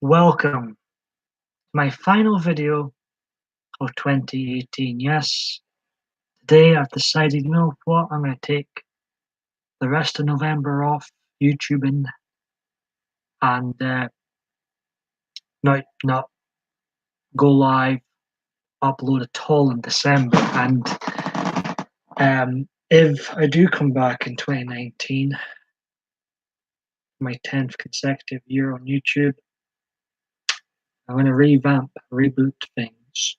Welcome to my final video of 2018. Yes, today I've decided, you know what, I'm going to take the rest of November off YouTubing and not go live, upload at all in December. And if I do come back in 2019, my 10th consecutive year on YouTube, I'm going to revamp, reboot things,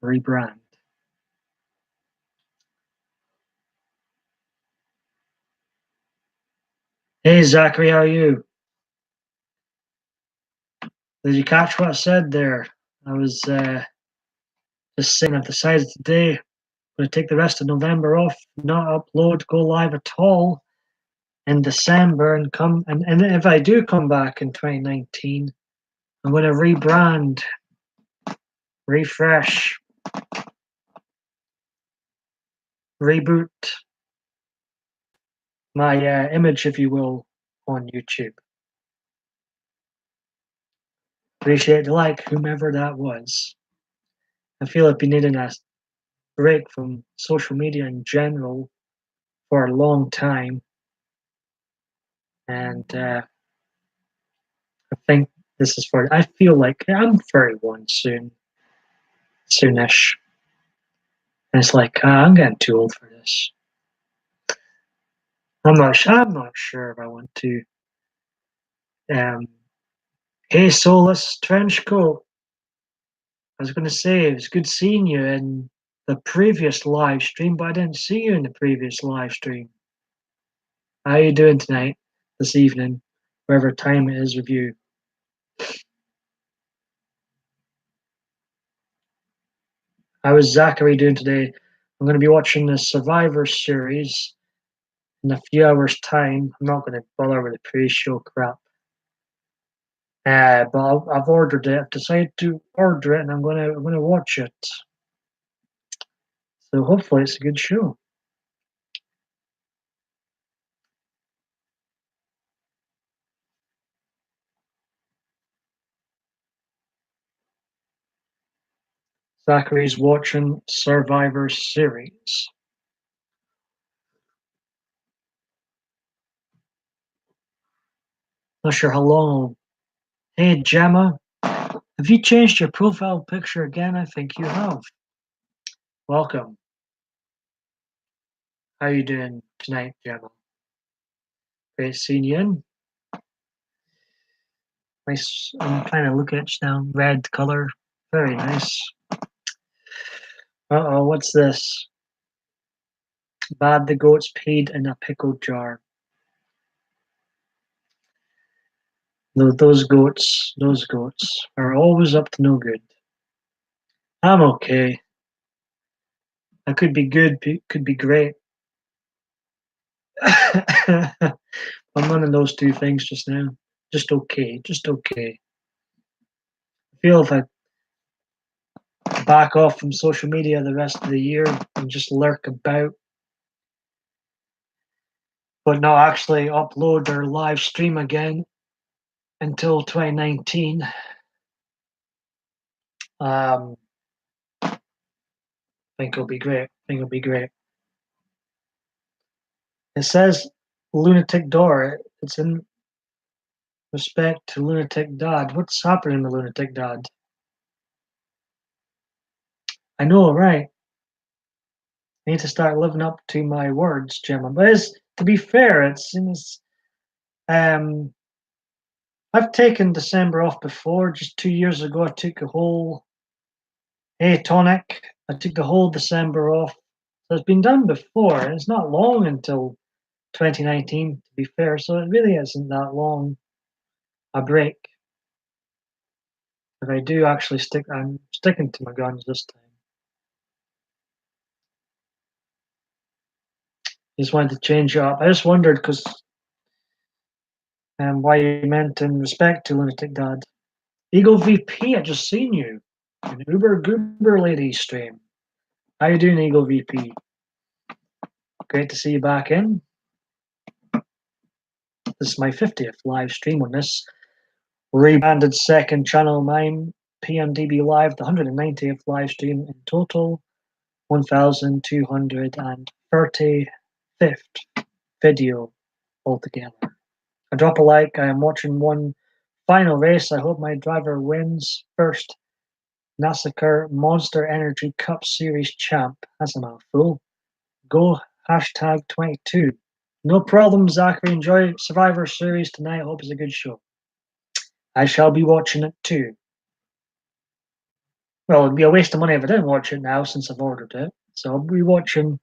rebrand. Hey Zachary, how are you? Did you catch what I said there? I was just saying I've decided today I'm going to take the rest of November off, not upload, go live at all in December, and if I do come back in 2019, I'm going to rebrand, refresh, reboot my image, if you will, on YouTube. Appreciate the like, whomever that was. I feel I've been needing a break from social media in general for a long time, and I think this is for. I feel like I'm 31 soonish, and it's like I'm getting too old for this. I'm not sure if I want to. Um, hey, Solus Trenchcoat. I was going to say it was good seeing you in the previous live stream, but I didn't see you in the previous live stream. How are you doing tonight, this evening, whatever time it is with you? How is Zachary doing today? I'm going to be watching the Survivor series in a few hours' time. I'm not going to bother with the pre-show crap. But I've ordered it. I've decided to order it, and I'm gonna watch it. So hopefully it's a good show. Zachary's watching Survivor series. Not sure how long. Hey Gemma, have you changed your profile picture again? I think you have. Welcome. How are you doing tonight, Gemma? Great seeing you in. Nice. I'm trying to look at it now. Red color. Very nice. Uh-oh, what's this? Bad the goats paid in a pickle jar. Those goats are always up to no good. I'm okay. I could be good, could be great. I'm none of those two things just now. Just okay, just okay. I feel if I back off from social media the rest of the year and just lurk about, but not actually upload or live stream again until 2019. I think it'll be great. It says Lunatic Door. It's in respect to Lunatic Dad. What's happening to Lunatic Dad? I know, right? I need to start living up to my words, Gemma. But to be fair, um I've taken December off before. Just 2 years ago, I took a whole tonic. I took the whole December off. So it's been done before, and it's not long until 2019, to be fair. So it really isn't that long a break. If I do actually I'm sticking to my guns this time. Just wanted to change it up. I just wondered because why you meant in respect to Lunatic Dad. Eagle VP, I just seen you. An Uber Goober Lady stream. How you doing, Eagle VP? Great to see you back in. This is my 50th live stream on this rebranded second channel, mine, PMDB Live, the 190th live stream in total, 1235th video altogether. I drop a like. I am watching one final race. I hope my driver wins. First NASCAR Monster Energy Cup Series champ. That's a mouthful. Go hashtag 22. No problem, Zachary. Enjoy Survivor Series tonight. Hope it's a good show. I shall be watching it too. Well, it'd be a waste of money if I didn't watch it now since I've ordered it. So I'll be watching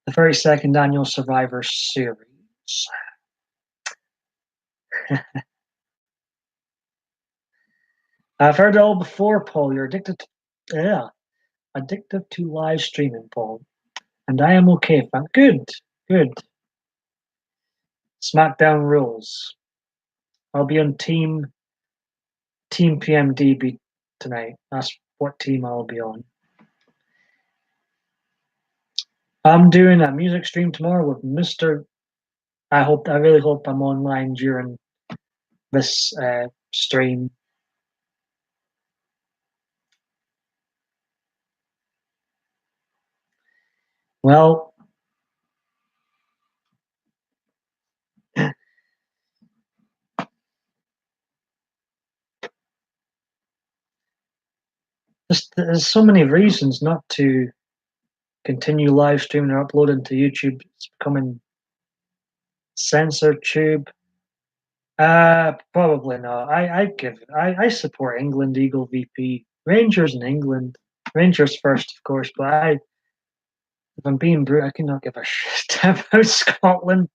the 32nd annual Survivor Series. I've heard it all before, Paul. You're addicted to live streaming, Paul. And I am okay with that. Good. SmackDown rules. I'll be on Team PMDB tonight. That's what team I'll be on. I'm doing a music stream tomorrow with Mr. I really hope I'm online during this stream. Well, there's so many reasons not to continue live streaming or uploading to YouTube. It's becoming censored tube. Probably not. I support England Eagle VP. Rangers in England. Rangers first, of course, but if I'm being brute, I cannot give a shit about Scotland,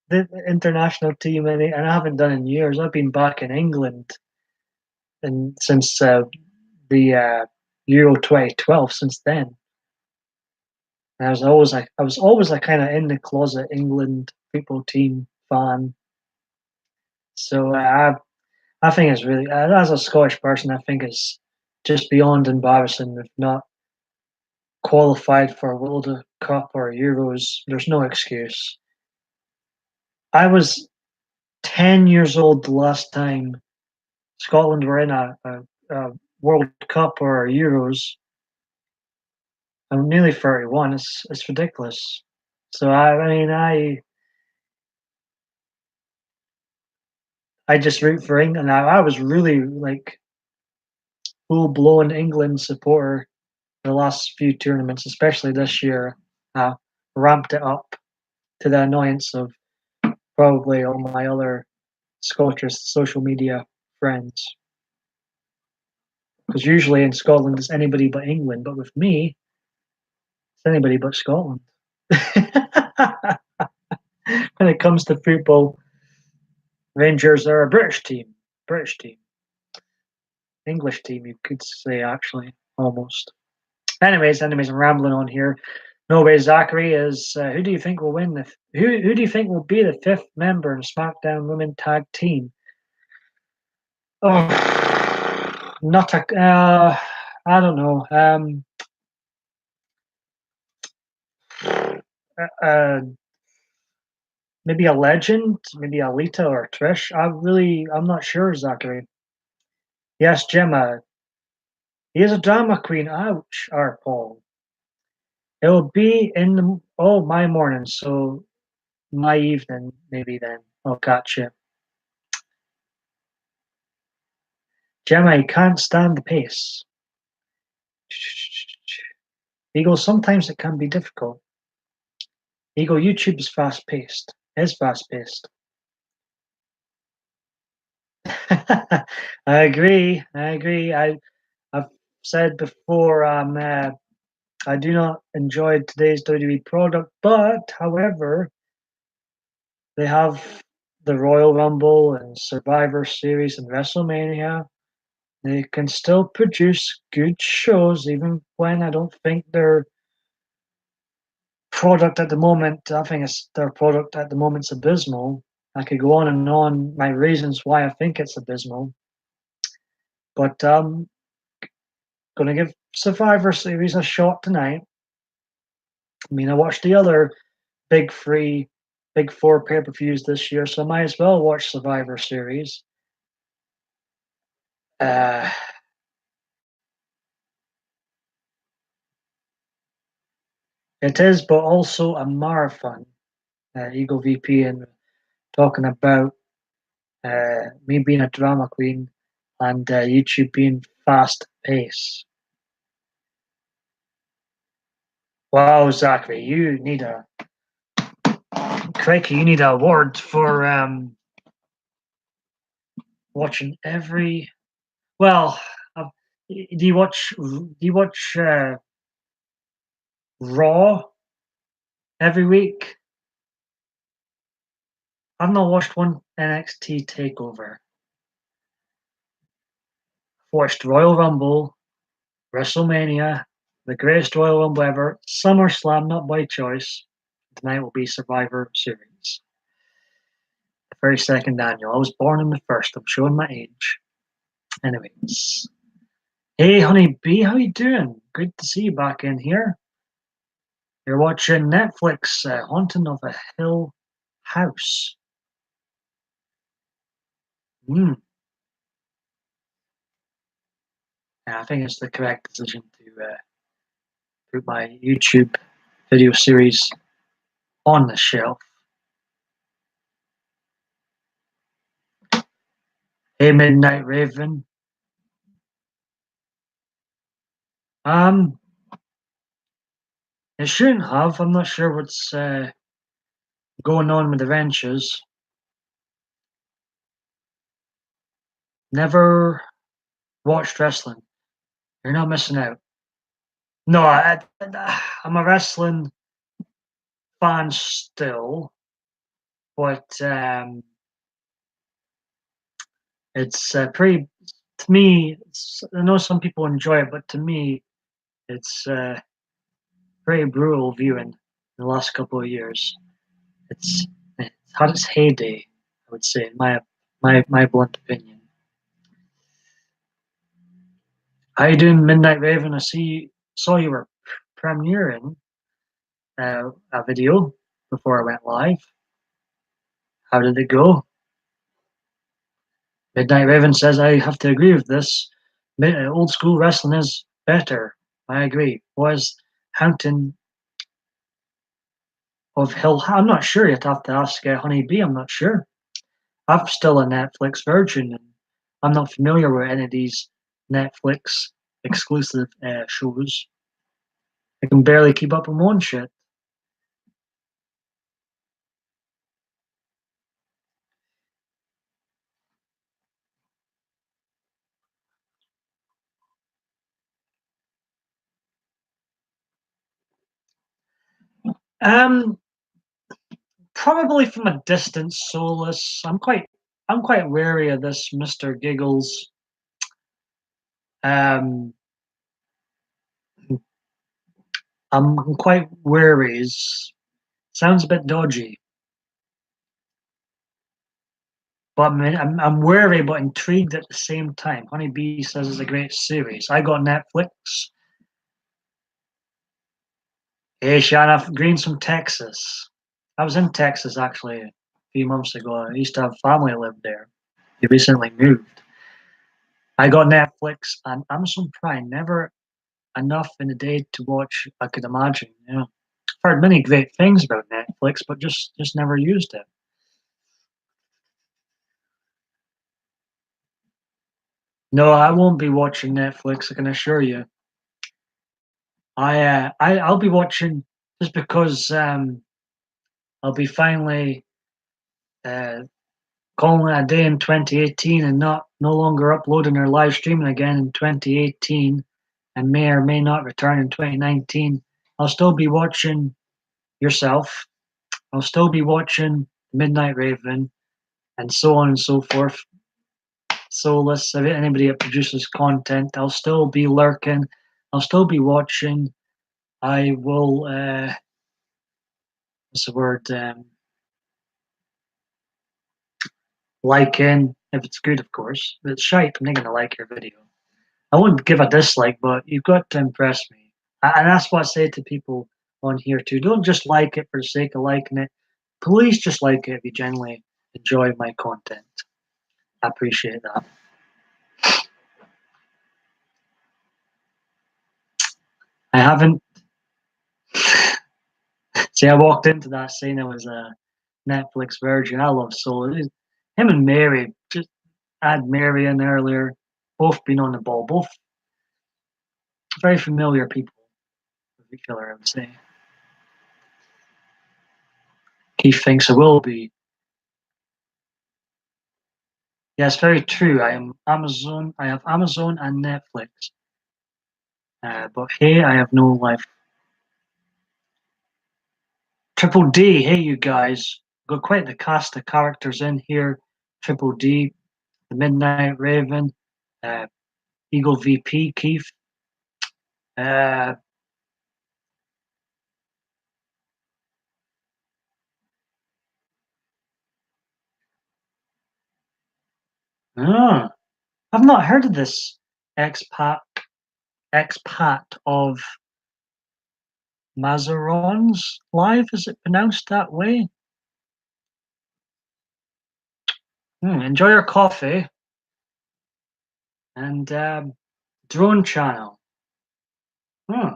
the international team, and I haven't done in years. I've been back in England and since the Euro 2012. Since then, and I was always a kind of in the closet England football team fan. So I think it's really, as a Scottish person, I think it's just beyond embarrassing if not qualified for a World Cup or Euros. There's no excuse. I was 10 years old the last time Scotland were in a World Cup or Euros. I'm nearly 31. It's ridiculous. So I mean I just root for England. I was really like full blown England supporter the last few tournaments, especially this year. Ramped it up to the annoyance of probably all my other Scottish social media friends. Because usually in Scotland it's anybody but England, but with me, it's anybody but Scotland. When it comes to football, Rangers are a British team. British team. English team, you could say, actually, almost. Anyways, I'm rambling on here. No way, Zachary is. Who do you think will win? Who do you think will be the fifth member in SmackDown Women Tag Team? Oh, not a. I don't know. Uh, maybe a legend, maybe Alita or Trish. I'm not sure, Zachary. Yes, Gemma. He is a drama queen. Ouch, our Paul. It will be in my morning, so my evening, maybe then. I'll catch you. Gemma, you can't stand the pace. Eagle, sometimes it can be difficult. Eagle, YouTube is fast paced. Is fast paced. I agree. I've said before, I do not enjoy today's WWE product, but however, they have the Royal Rumble and Survivor Series and WrestleMania. They can still produce good shows, even when I don't think their product at the moment, I think their product at the moment's abysmal. I could go on and on my reasons why I think it's abysmal, but going to give Survivor Series a shot tonight. I mean, I watched the other big three, big four pay-per-views this year, so I might as well watch Survivor Series. It is, but also a marathon. Eagle VP and talking about me being a drama queen and YouTube being fast pace. Wow, Zachary, you need a crikey, you need an award for watching every. Well, do you watch? Do you watch Raw every week? I've not watched one NXT Takeover. Watched Royal Rumble, WrestleMania, the greatest Royal Rumble ever, SummerSlam, not by choice. Tonight will be Survivor Series. The very second annual. I was born in the first. I'm showing my age. Anyways. Hey, honey bee, how you doing? Good to see you back in here. You're watching Netflix, Haunting of a Hill House. Hmm. Yeah, I think it's the correct decision to put my YouTube video series on the shelf. Hey, Midnight Raven. Um, it shouldn't have. I'm not sure what's going on with the ventures. Never watched wrestling. You're not missing out. No, I'm a wrestling fan still, but it's pretty. To me, I know some people enjoy it, but to me, it's pretty brutal viewing in the last couple of years. It's had its heyday, I would say, in my blunt opinion. How you doing, Midnight Raven? I saw you were premiering a video before I went live. How did it go? Midnight Raven says I have to agree with this. Old school wrestling is better. I agree. Was Hampton of Hill? I'm not sure. You'd have to ask Honey Bee. I'm not sure. I'm still a Netflix virgin, and I'm not familiar with any of these Netflix exclusive shows. I can barely keep up with my own shit. Um, Probably from a distance, Solus. I'm quite wary of this Mr. Giggles. Um, I'm quite wary. Sounds a bit dodgy, but I'm wary but intrigued at the same time. Honeybee says it's a great series. I got Netflix. Hey, Shanna, Green's from Texas. I was in Texas actually a few months ago. I used to have family live there. They recently moved. I got Netflix and Amazon Prime. Never enough in a day to watch, I could imagine. Yeah. I've heard many great things about Netflix, but just never used it. No, I won't be watching Netflix, I can assure you. I'll be watching just because I'll be finally uh, calling it a day in 2018 and not no longer uploading or live streaming again in 2018 and may or may not return in 2019. I'll still be watching yourself. I'll still be watching Midnight Raven and so on and so forth. Soulless, anybody that produces content, I'll still be lurking. I'll still be watching. I will, what's the word? Liking, if it's good, of course. If it's shite, I'm not going to like your video. I wouldn't give a dislike, but you've got to impress me. And that's what I say to people on here too. Don't just like it for the sake of liking it. Please just like it if you genuinely enjoy my content. I appreciate that. haven't. See, I walked into that saying it was a Netflix virgin. I love Solo. Him and Mary, just add Mary in earlier. Both been on the ball. Both very familiar people with each other, I would say. Keith thinks it will be. Yes, very true. I am Amazon. I have Amazon and Netflix. But hey, I have no life. Triple D, hey you guys. Got quite the cast of characters in here. Triple D, the Midnight Raven, uh, Eagle VP, Keith. Uh, ah, I've not heard of this expat expat of Mazarons live. Is it pronounced that way? Enjoy your coffee and drone channel. Hmm.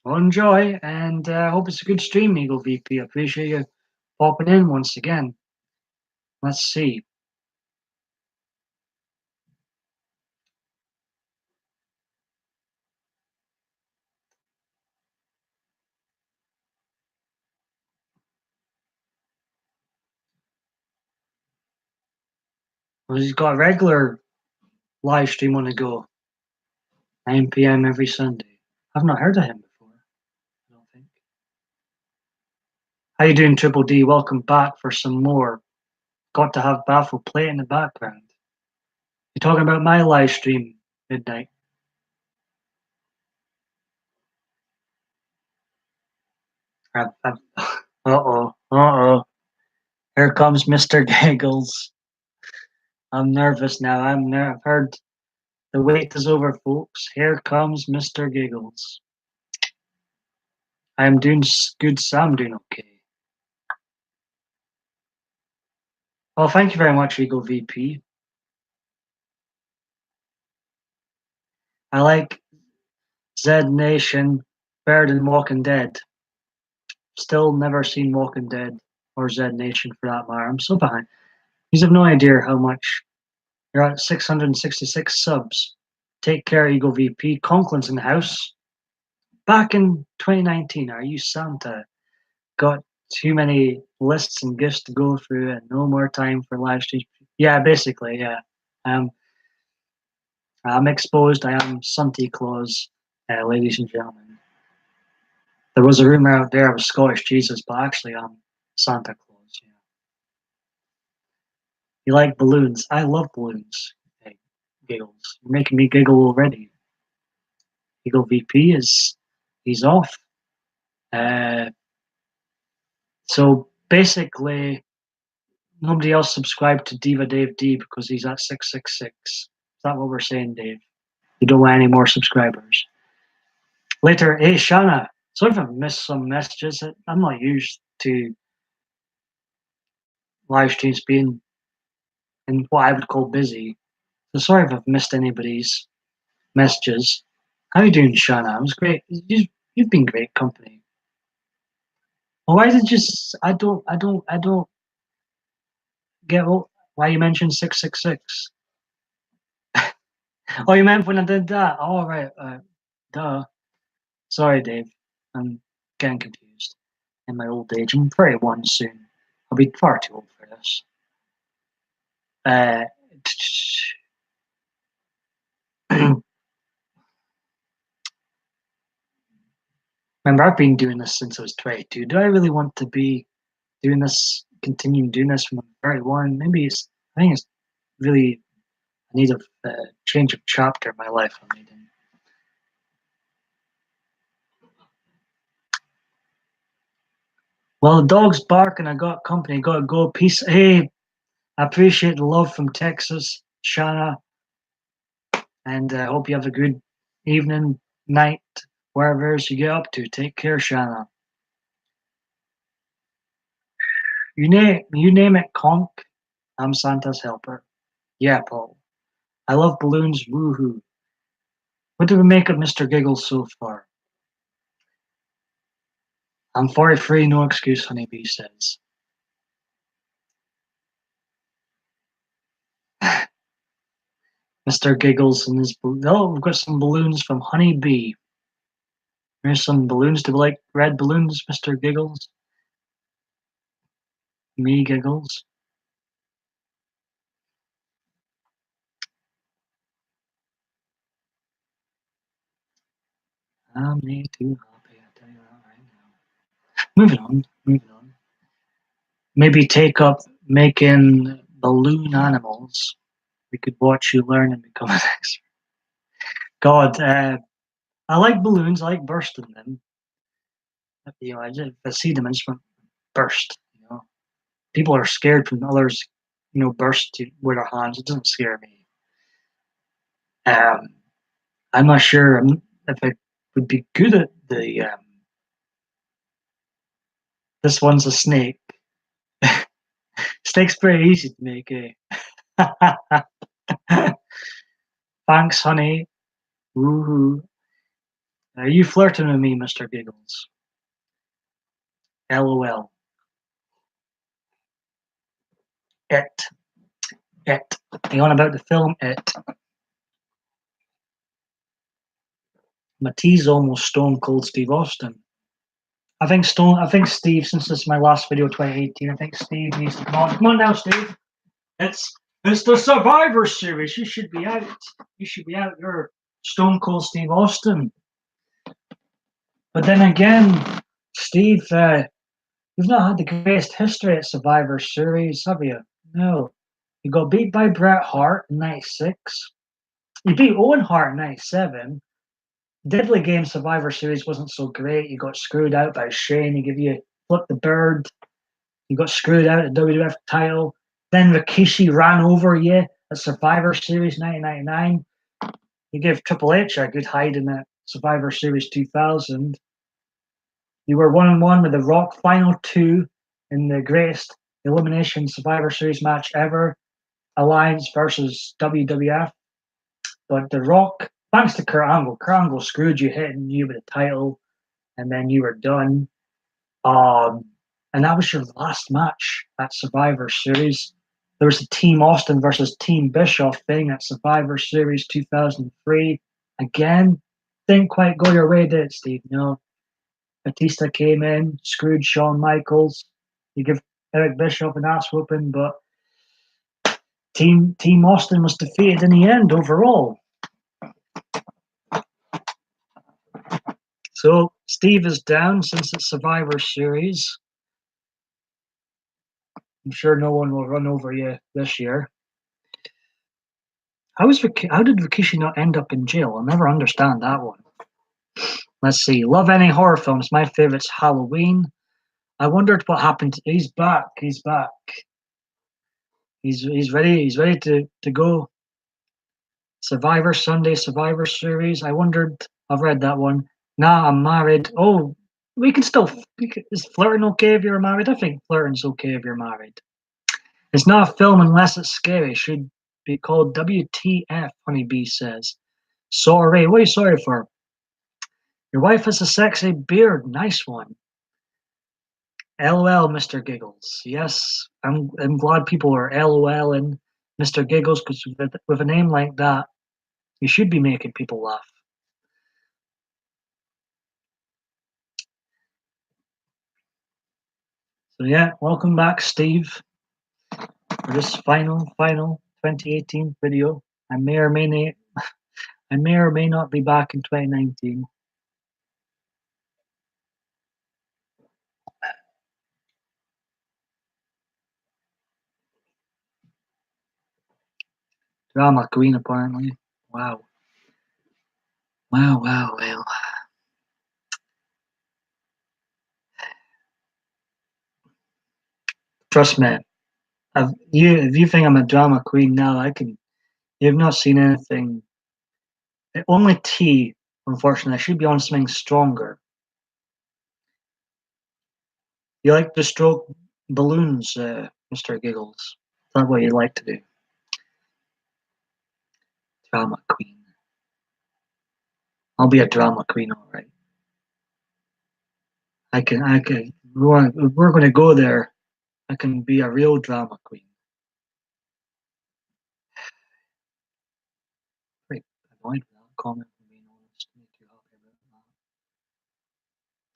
Well, enjoy and hope it's a good stream, Eagle VP. I appreciate you popping in once again. Let's see. Well, he's got a regular live stream on the go, 9 p.m. every Sunday. I've not heard of him before, I don't think. How you doing, Triple D? Welcome back for some more. Got to have Baffle play in the background. You're talking about my live stream midnight. Uh-oh. Here comes Mr. Giggles. I'm nervous now. I've heard the wait is over, folks. Here comes Mr. Giggles. I'm doing good, so I'm doing okay. Well, thank you very much, Eagle VP. I like Zed Nation better than Walking Dead. Still never seen Walking Dead or Zed Nation for that matter. I'm so behind. You have no idea how much. You're at 666 subs. Take care, Eagle VP. Conklin's in the house. Back in 2019, are you Santa? Got too many lists and gifts to go through and no more time for live streams. Yeah, basically, yeah. Um, I'm exposed. I am Santa Claus, ladies and gentlemen. There was a rumor out there of Scottish Jesus, but actually I'm Santa Claus. Yeah. You like balloons? I love balloons. Hey, giggles. You're making me giggle already. Eagle VP he's off. Uh, so basically, nobody else subscribed to Diva Dave D because he's at 666. Is that what we're saying, Dave? You don't want any more subscribers. Later, hey Shana. Sorry if I've missed some messages. I'm not used to live streams being in what I would call busy. So sorry if I've missed anybody's messages. How you doing, Shana? It was great. You've been great company. Well, why did you? I don't get why you mentioned 666. Oh, you meant when I did that? Oh, right. Duh. Sorry, Dave. I'm getting confused. In my old age, I'm 31 soon. I'll be far too old for this. Uh, remember, I've been doing this since I was 22. Do I really want to be doing this, continuing doing this from 31? I think it's really I need a change of chapter in my life. I'm needing. Well, the dog's barking. I got company. Got to go. Peace. Hey, I appreciate the love from Texas, Shana, and I hope you have a good evening, night, wherever it is you get up to. Take care, Shana. You name it, conk. I'm Santa's helper. Yeah, Paul. I love balloons. Woohoo! What do we make of Mr. Giggles so far? I'm 43, no excuse, Honeybee says. Mr. Giggles and his oh, we've got some balloons from Honeybee. There's some balloons. Do you like red balloons, Mr. Giggles? Me Giggles. I'm me too happy, I tell you that right now. Moving on. Maybe take up making balloon animals. We could watch you learn and become an expert. God, I like balloons. I like bursting them. You know, if I see them, I just want to burst. You know, people are scared when others, you know, burst with their hands. It doesn't scare me. Um, I'm not sure if I would be good at the. This one's a snake. Snake's pretty easy to make, eh? Thanks, honey. Woohoo. Are you flirting with me, Mr. Giggles? LOL. It. It. You on about the film It? Matisse almost stone cold Steve Austin. I think Steve, since this is my last video 2018, I think Steve needs to come on. Come on now, Steve. It's it's the Survivor series. You should be out. You should be out. You're stone cold Steve Austin. But then again, Steve, you've not had the greatest history at Survivor Series, have you? No. You got beat by Bret Hart in '96. You beat Owen Hart in '97. Deadly Game Survivor Series wasn't so great. You got screwed out by Shane. He gave you flip the bird. You got screwed out at WWF title. Then Rikishi ran over you at Survivor Series 1999. You gave Triple H a good hide in that Survivor Series 2000. You were 1-1 with The Rock, final two in the greatest elimination Survivor Series match ever, Alliance versus WWF. But The Rock, thanks to Kurt Angle screwed you, hitting you with the title, and then you were done. Um, and that was your last match at Survivor Series. There was a Team Austin versus Team Bischoff thing at Survivor Series 2003. Again, didn't quite go your way, did it, Steve? No. Batista came in, screwed Shawn Michaels. You give Eric Bischoff an ass whooping, but Team Austin was defeated in the end overall. So Steve is down since it's Survivor Series. I'm sure no one will run over you this year. How did Rikishi not end up in jail? I'll never understand that one. Let's see. Love any horror films. My favorite's Halloween. I wondered what happened. He's back. He's back. He's ready. He's ready to go. Survivor Sunday, Survivor Series. I wondered. I've read that one. Nah, I'm married. Oh, we can still. Is flirting okay if you're married? I think flirting's okay if you're married. It's not a film unless it's scary. It should be called WTF, Honeybee says. Sorry. What are you sorry for? Your wife has a sexy beard. Nice one. LOL, Mr. Giggles. Yes, I'm glad people are LOLing Mr. Giggles because with a name like that, you should be making people laugh. So yeah, welcome back, Steve, for this final 2018 video. I may or may not be back in 2019. Drama queen, apparently. Wow. Wow. Trust me, if you think I'm a drama queen now, you've not seen anything. Only tea, unfortunately. I should be on something stronger. You like to stroke balloons, Mr. Giggles. Is that what you like to do? Drama queen. I'll be a drama queen, all right. I can. We're going to go there. I can be a real drama queen. Pretty annoyed with that comment, if I'm being honest. Not too happy about that.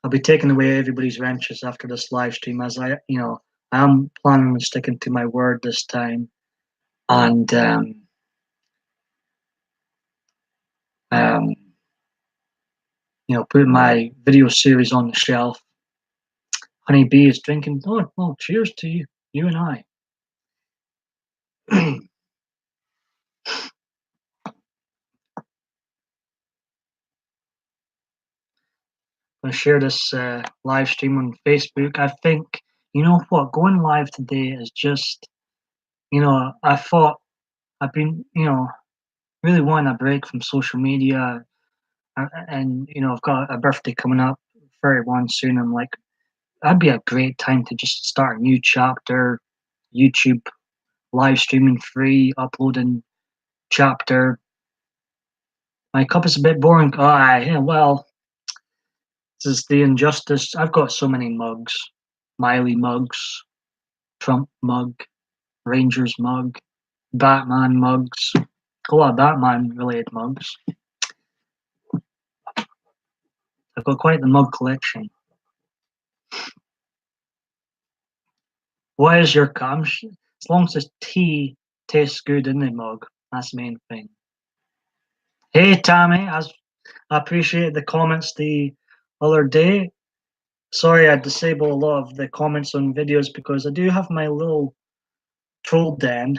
I'll be taking away everybody's wrenches after this live stream, as I am planning on sticking to my word this time, and um, putting my video series on the shelf. Honey Bee is drinking. Oh, cheers to you and I. I'm going to share this live stream on Facebook. I think, you know what, going live today is just, I thought I've been, really wanting a break from social media. And, I've got a birthday coming up, 31 soon. I'm like, that'd be a great time to just start a new chapter, YouTube, live streaming free, uploading chapter. My cup is a bit boring. Oh, yeah, well, this is the injustice. I've got so many mugs. Miley mugs, Trump mug, Rangers mug, Batman mugs. A lot of Batman related mugs. I've got quite the mug collection. What is your cup? As long as the tea tastes good in the mug, that's the main thing. Hey Tammy, I appreciate the comments the other day. Sorry I disable a lot of the comments on videos because I do have my little troll den,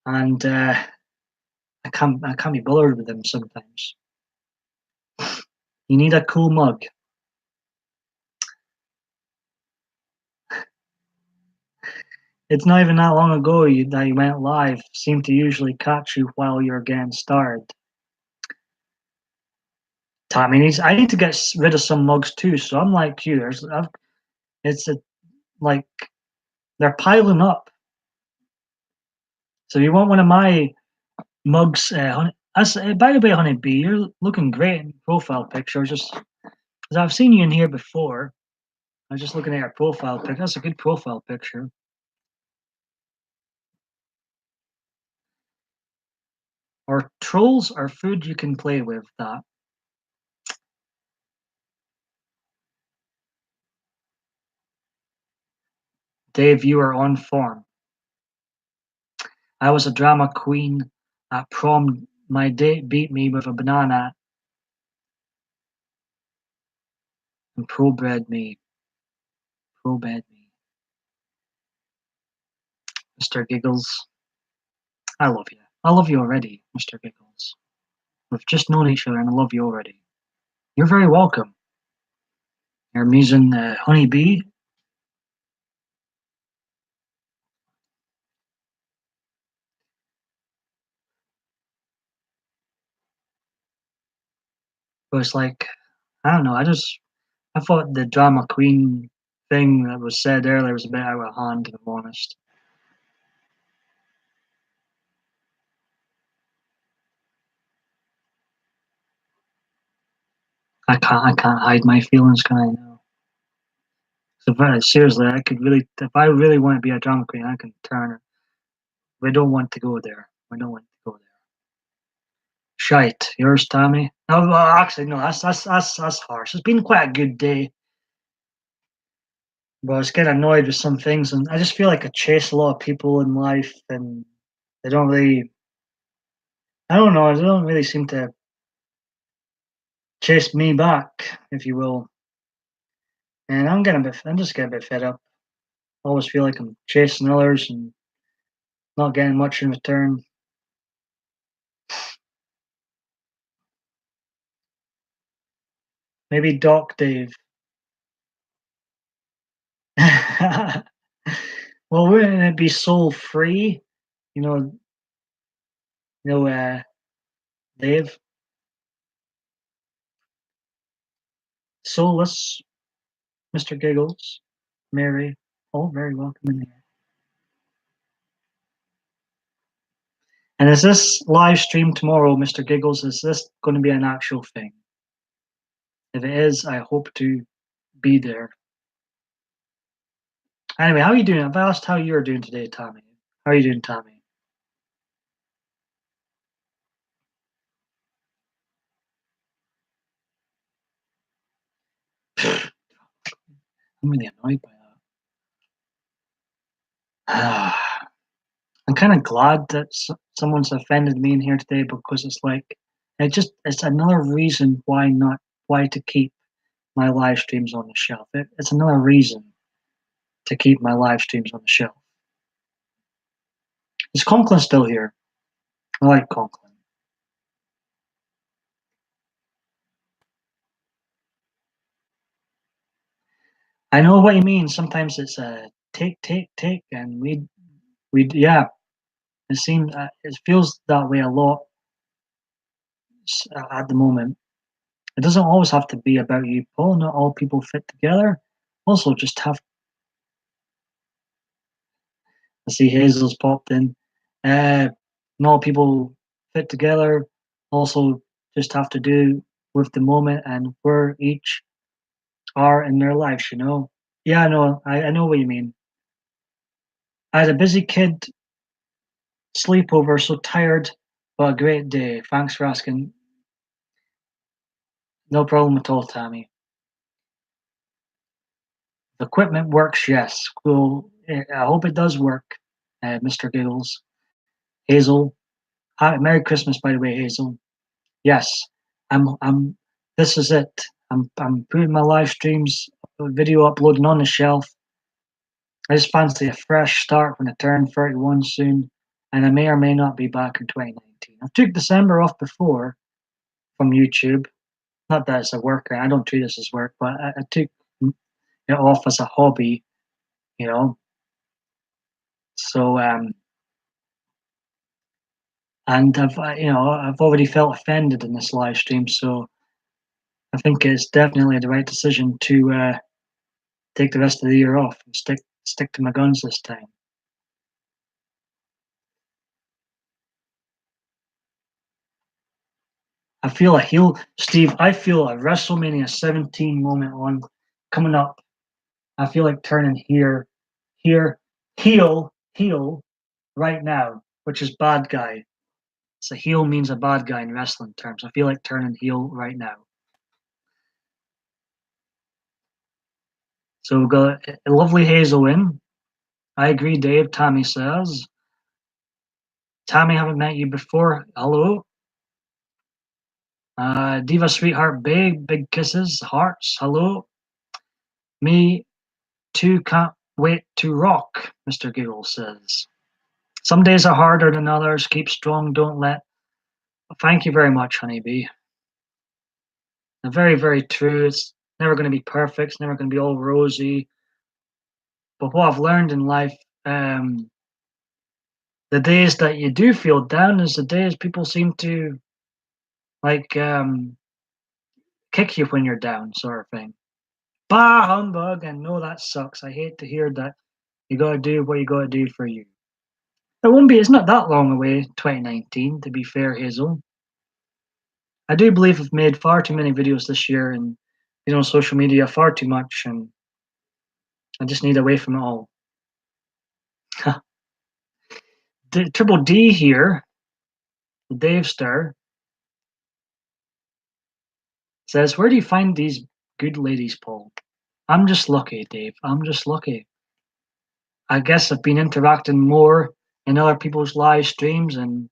and I can't be bothered with them sometimes. You need a cool mug. It's not even that long ago that you went live. Seemed to usually catch you while you're getting started. Tommy I need to get rid of some mugs too. So I'm like you. Like they're piling up. So you want one of my mugs, by the way, Honey Bee, you're looking great in profile picture. Just because I've seen you in here before. I was just looking at your profile pic. That's a good profile picture. Or trolls are food you can play with. That Dave, you are on form. I was a drama queen at prom. My date beat me with a banana and pro-bred me. Pro-bred me. Mr. Giggles. I love you. I love you already, Mr. Giggles. We've just known each other and I love you already. You're very welcome. You're amusing Honey Bee. It was like, I don't know, I thought the drama queen thing that was said earlier was a bit out of hand, if I'm honest. I can't hide my feelings, can I now? So seriously, I could really, if I really want to be a drama queen, I can turn it. We don't want to go there. We don't want to go there. Shite. Yours, Tommy? No, well, actually, no, that's harsh. It's been quite a good day. But I was getting annoyed with some things, and I just feel like I chase a lot of people in life, and they don't really, I don't know, they don't really seem to chase me back, if you will. And I'm just getting a bit fed up. I always feel like I'm chasing others and not getting much in return. Maybe Doc Dave. Well, wouldn't it be soul free? You know, Dave, soulless, Mr. Giggles, Mary, all very welcome in here. And is this live stream tomorrow, Mr. Giggles, is this going to be an actual thing? If it is, I hope to be there. Anyway, how are you doing? I've asked how you're doing today, Tommy. How are you doing, Tommy? I'm really annoyed by that. I'm kind of glad that someone's offended me in here today because it's like it's another reason why to keep my live streams on the shelf. It's another reason to keep my live streams on the shelf. Is Conklin still here? I like Conklin. I know what you mean. Sometimes it's a take, and yeah. It feels that way a lot at the moment. It doesn't always have to be about you, Paul. Not all people fit together. Also, just have. I see Hazel's popped in. Uh, Not all people fit together. Also, just have to do with the moment and where each are in their lives. Yeah, I know what you mean. I had a busy kid sleepover, so tired, but a great day. Thanks for asking. No problem at all, Tammy. The equipment works, yes. Cool. I hope it does work, Mr. Giggles. Hazel. Merry Christmas, by the way, Hazel. Yes, I'm. This is it. I'm putting my live streams, video uploading on the shelf. I just fancy a fresh start when I turn 31 soon, and I may or may not be back in 2019. I took December off before from YouTube. Not that it's a work. I don't treat this as work, but I took it off as a hobby. You know. So and I've already felt offended in this live stream, so I think it's definitely the right decision to take the rest of the year off and stick to my guns this time. I feel Steve. I feel a WrestleMania 17 moment on coming up. I feel like turning here, heel right now, which is bad guy. So heel means a bad guy in wrestling terms. I feel like turning heel right now. So we've got a lovely Hazel in. I agree, Dave. Tammy says. Tammy, haven't met you before. Hello. Diva Sweetheart big kisses, hearts. Hello. Me too can't wait to rock, Mr. Giggle says. Some days are harder than others. Keep strong, don't let. Thank you very much, Honeybee. Very, very true. It's never going to be perfect. It's never going to be all rosy. But what I've learned in life, the days that you do feel down is the days people seem to like kick you when you're down, sort of thing. Bah humbug, and no, that sucks. I hate to hear that. You gotta do what you gotta do for you. It won't be. It's not that long away. 2019, to be fair, Hazel. I do believe I've made far too many videos this year, and social media far too much, and I just need away from it all. Triple D here, Dave Star, says, "Where do you find these good ladies, Paul?" I'm just lucky, Dave. I'm just lucky. I guess I've been interacting more in other people's live streams, and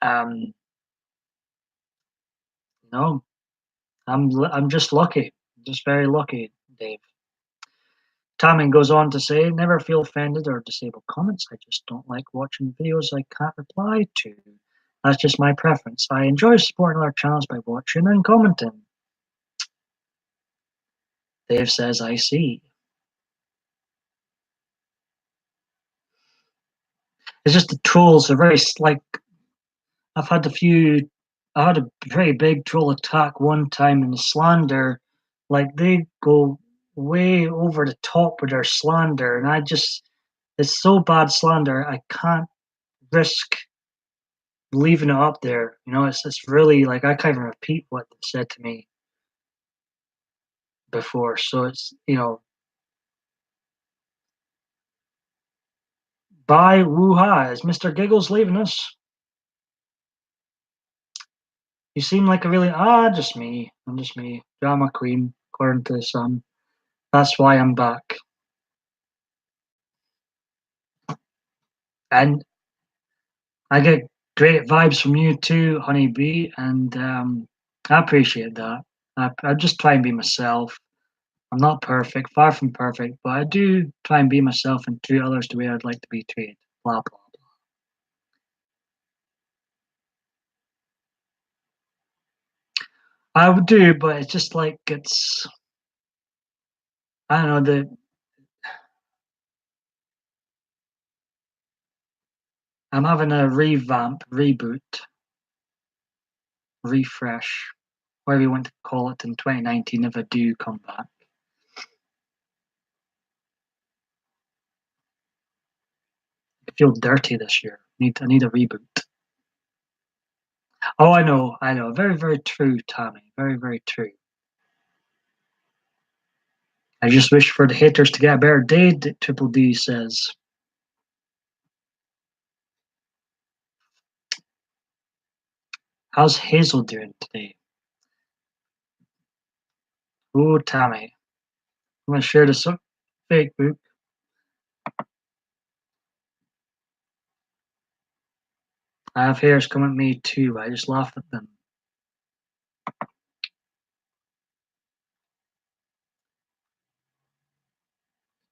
um, no, I'm just lucky, just very lucky, Dave. Tammin goes on to say, "Never feel offended or disable comments. I just don't like watching videos I can't reply to. That's just my preference. I enjoy supporting other channels by watching and commenting." Dave says, "I see." It's just the trolls are very like I've had a few. I had a very big troll attack one time in the slander. Like they go way over the top with their slander, and it's so bad slander. I can't. risk leaving it up there. It's really like I can't even repeat what they said to me before. So it's bye, woo-ha. Is Mr. Giggles leaving us? You seem like a really just me. I'm just me. Drama queen, according to the sun. That's why I'm back. And I get great vibes from you too, honeybee, and I appreciate that. I just try and be myself. I'm not perfect, far from perfect, but I do try and be myself and treat others the way I'd like to be treated. Blah blah blah. I would do, but it's just like I don't know. I'm having a revamp, reboot, refresh, whatever you want to call it, in 2019 if I do come back. I feel dirty this year. I need a reboot. Oh, I know, I know. Very, very true, Tommy. Very, very true. I just wish for the haters to get a better day, Triple D says. How's Hazel doing today? Oh, Tommy. I'm going to share this fake book. I have hairs come at me too. I just laugh at them.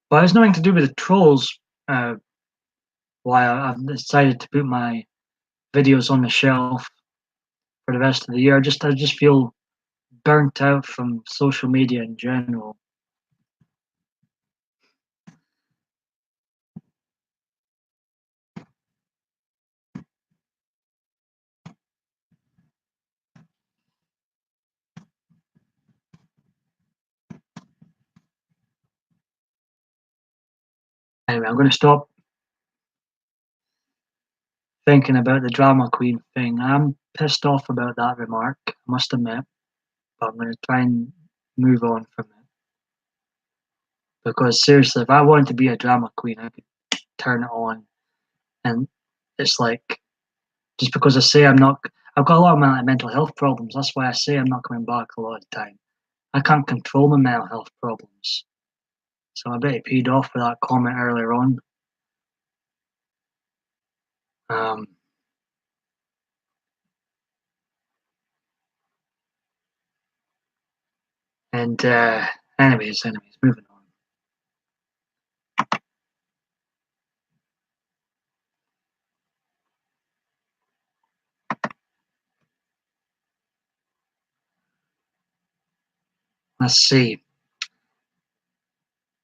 But it's nothing to do with the trolls. Why I've decided to put my videos on the shelf for the rest of the year. I just feel burnt out from social media in general. Anyway, I'm going to stop thinking about the drama queen thing. I'm pissed off about that remark, I must admit, but I'm going to try and move on from it. Because seriously, if I wanted to be a drama queen, I could turn it on. And it's like, just because I say I'm not, I've got a lot of mental health problems. That's why I say I'm not coming back a lot of the time. I can't control my mental health problems. So I'm a bit peed off with that comment earlier on. Um, and anyways, moving on. Let's see.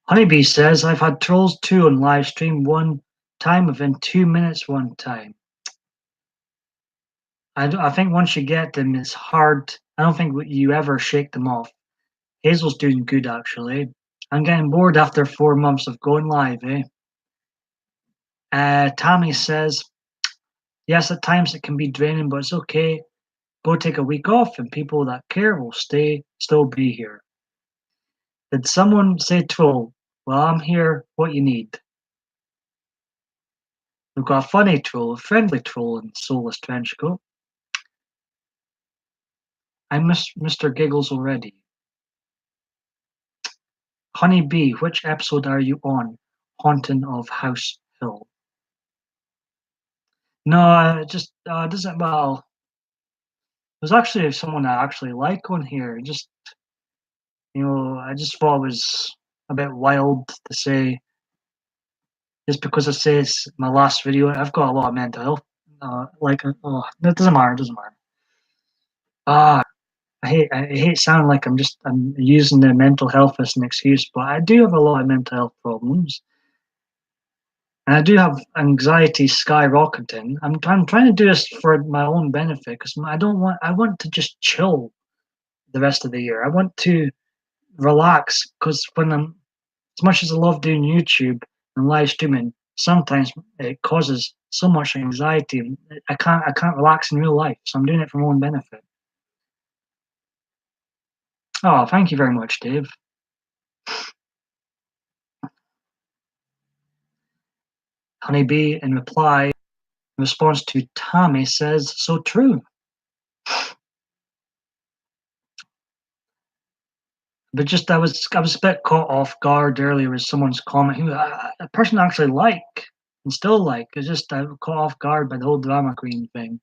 Honeybee says, I've had trolls too on live stream one time within 2 minutes one time. I think once you get them, it's hard. I don't think you ever shake them off. Hazel's doing good, actually. I'm getting bored after 4 months of going live, eh? Tammy says, yes, at times it can be draining, but it's okay. Go take a week off, and people that care will still be here. Did someone say troll? Well, I'm here. What you need? We've got a funny troll, a friendly troll in Soulless Trenchcoat. I miss Mr. Giggles already. Honey Bee, which episode are you on? Haunting of House Hill. No, it just doesn't. Well, there's actually someone I actually like on here. Just I just thought it was a bit wild to say just because I say it's my last video. I've got a lot of mental health. It doesn't matter. It doesn't matter. Ah, I hate sounding like I'm using the mental health as an excuse, but I do have a lot of mental health problems, and I do have anxiety skyrocketing. I'm trying to do this for my own benefit because I want to just chill the rest of the year. I want to relax because as much as I love doing YouTube and live streaming, sometimes it causes so much anxiety. I can't relax in real life, so I'm doing it for my own benefit. Oh, thank you very much, Dave. Honeybee, in reply, in response to Tammy, says, "So true." But just I was a bit caught off guard earlier with someone's comment who a person I actually like and still like. It's just I was caught off guard by the whole drama queen thing.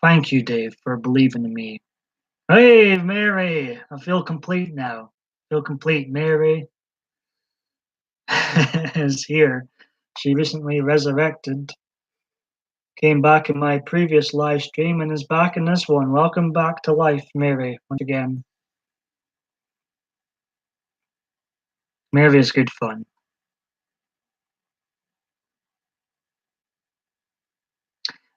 Thank you, Dave, for believing in me. Hey, Mary, I feel complete now. Feel complete. Mary is here. She recently resurrected, came back in my previous live stream, and is back in this one. Welcome back to life, Mary, once again. Mary is good fun.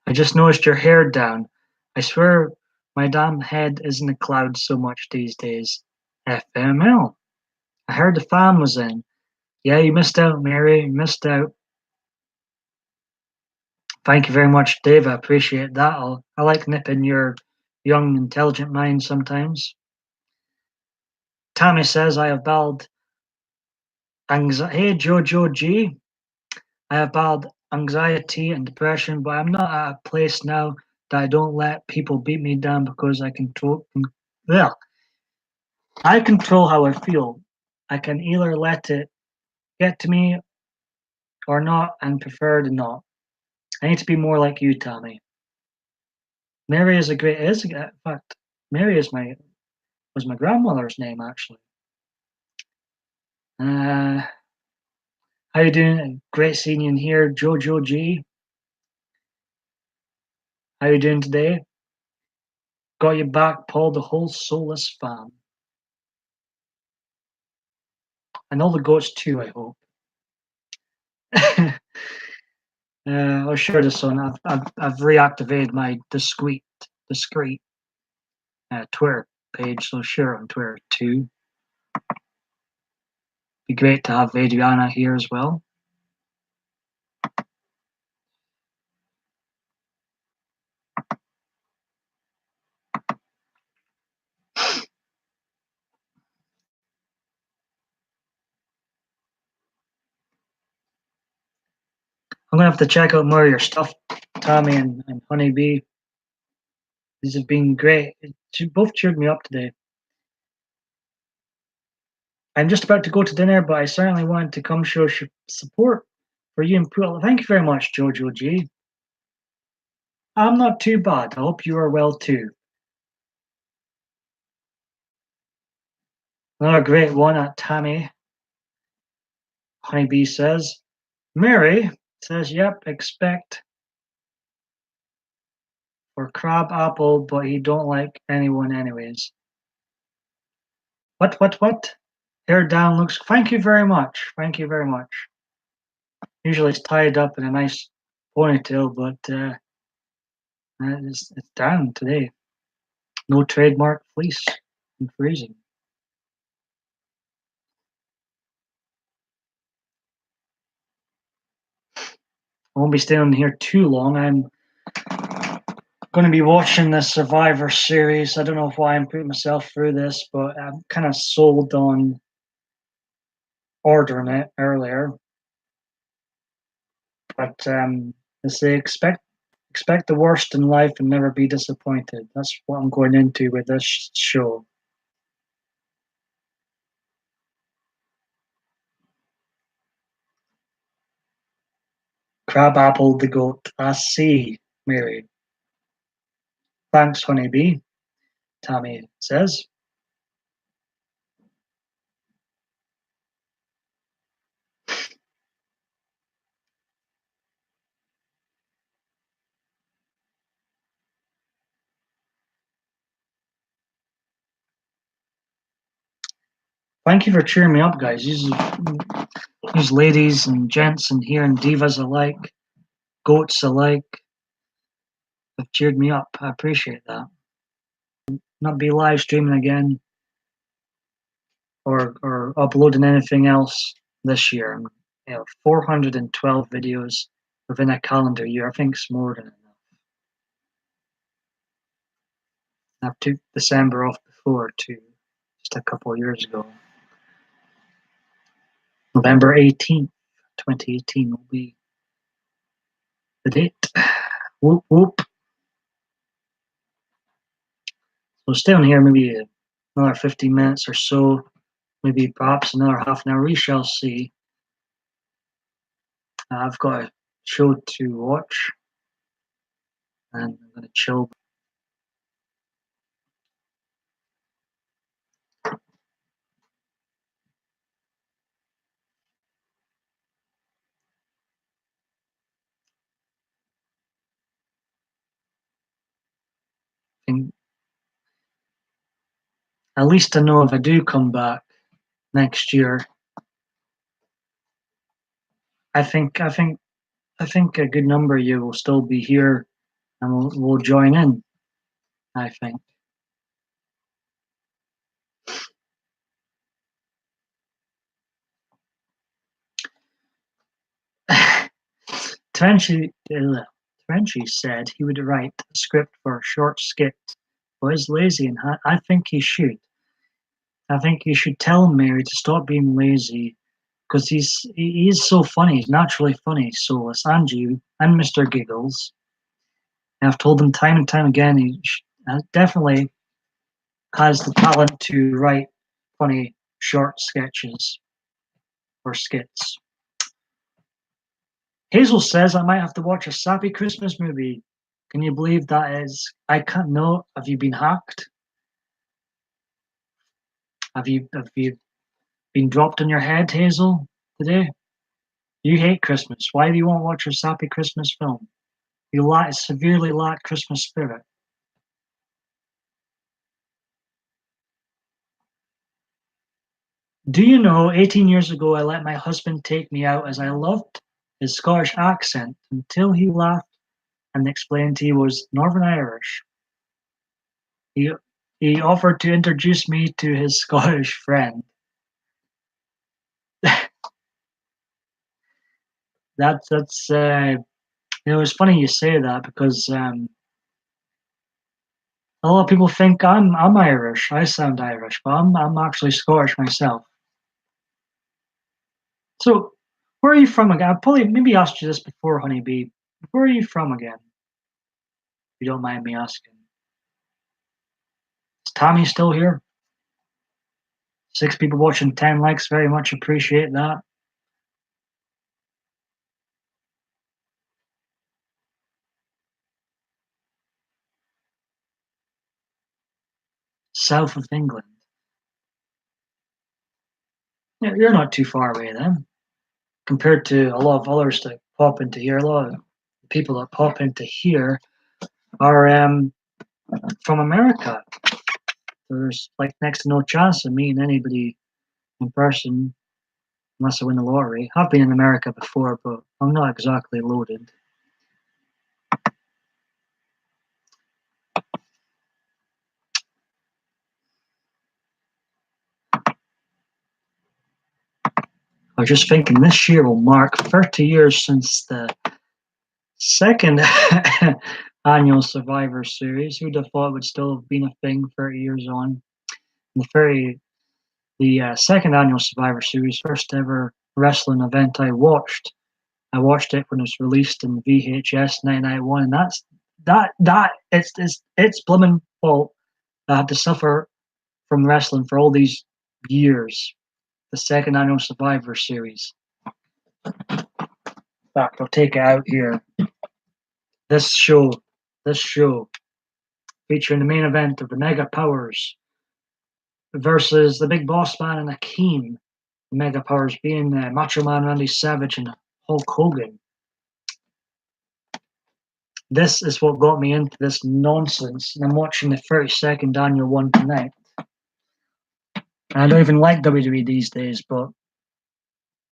I just noticed your hair down. I swear my damn head is in the clouds so much these days. FML. I heard the fan was in. Yeah, you missed out, Mary. You missed out. Thank you very much, Dave. I appreciate that. I like nipping your young, intelligent mind sometimes. Tammy says I have bad anxiety. Hey, Jojo G. I have bad anxiety and depression, but I'm not at a place now that I don't let people beat me down because well, I control how I feel. I can either let it get to me or not, and prefer to not. I need to be more like you, Tammy. Mary is a great. In fact, Mary was my grandmother's name actually. How you doing? Great seeing you in here, Jojo G. How you doing today? Got you back, Paul, the whole soulless fan, and all the goats too. I hope. I'll share this one. I've reactivated my discreet Twitter page, so share it on Twitter too. Be great to have Adriana here as well. I'm gonna have to check out more of your stuff, Tommy and Honeybee. These have been great. You both cheered me up today. I'm just about to go to dinner, but I certainly wanted to come show support for you and Pool. Thank you very much, Jojo G. I'm not too bad. I hope you are well too. Another great one at Tammy. Honeybee says. Mary says, yep, expect for crab apple, but he don't like anyone anyways. What? Hair down looks. Thank you very much. Thank you very much. Usually it's tied up in a nice ponytail, but it's down today. No trademark fleece and freezing. I won't be staying here too long. I'm going to be watching the Survivor series. I don't know why I'm putting myself through this, but I'm kind of sold on ordering it earlier. But they say expect the worst in life and never be disappointed. That's what I'm going into with this show. Crabapple the goat. I see, Mary. Thanks, Honeybee, Tammy says. Thank you for cheering me up, guys. These ladies and gents in here and divas alike. goats alike have cheered me up. I appreciate that. Not be live streaming again or uploading anything else this year. 412 videos within a calendar year. I think it's more than enough. I took December off before too, just a couple of years ago. November 18th, 2018 will be the date. Whoop whoop. So stay on here maybe another 15 minutes or so, maybe perhaps another half an hour. We shall see. I've got a show to watch, and I'm going to chill. At least I know if I do come back next year, I think a good number of you will still be here, and we'll join in. I think. Trenchy said he would write a script for a short skit, but is lazy, and I think he should. I think you should tell Mary to stop being lazy, because he is so funny. He's naturally funny. So it's Andrew and Mr. Giggles. And I've told him time and time again, he definitely has the talent to write funny short sketches or skits. Hazel says I might have to watch a sappy Christmas movie. Can you believe that is? I can't know. Have you been hacked? Have you been dropped on your head, Hazel, today? You hate Christmas. Why do you want to watch a sappy Christmas film? You severely lack Christmas spirit. Do you know, 18 years ago, I let my husband take me out as I loved his Scottish accent until he laughed and explained he was Northern Irish. He offered to introduce me to his Scottish friend. That's it's funny you say that, because a lot of people think I'm Irish. I sound Irish, but I'm actually Scottish myself. So, where are you from again? I probably maybe asked you this before, Honeybee. Where are you from again? If you don't mind me asking. Is Tommy still here? 6 people watching, 10 likes. Very much appreciate that. South of England. Yeah, you're not too far away then, compared to a lot of others that pop into here. A lot of people that pop into here are from America. There's like next to no chance of meeting anybody in person unless I win the lottery. I've been in America before, but I'm not exactly loaded. I was just thinking this year will mark 30 years since the second annual Survivor Series. Who'd have thought it would still have been a thing 30 years on? The second annual Survivor Series, first ever wrestling event I watched. I watched it when it was released in VHS 1991, and it's blooming fault that I had to suffer from wrestling for all these years. The second annual Survivor Series. In fact, I'll take it out here. This show featuring the main event of the Mega Powers versus the Big Boss Man and Akeem. The Mega Powers being Macho Man Randy Savage and Hulk Hogan. This is what got me into this nonsense, and I'm watching the 32nd annual one tonight. And I don't even like WWE these days, but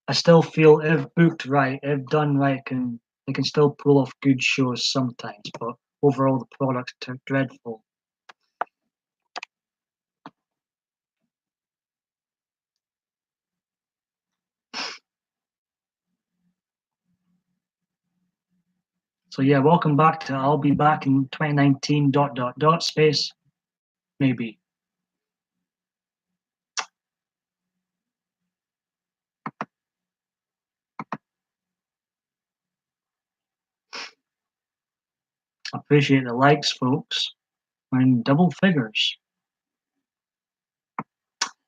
I still feel if booked right, if done right, it they can still pull off good shows sometimes, but overall the products are dreadful. So yeah, welcome back to I'll be back in 2019 ... space, maybe. Appreciate the likes, folks. We're in double figures.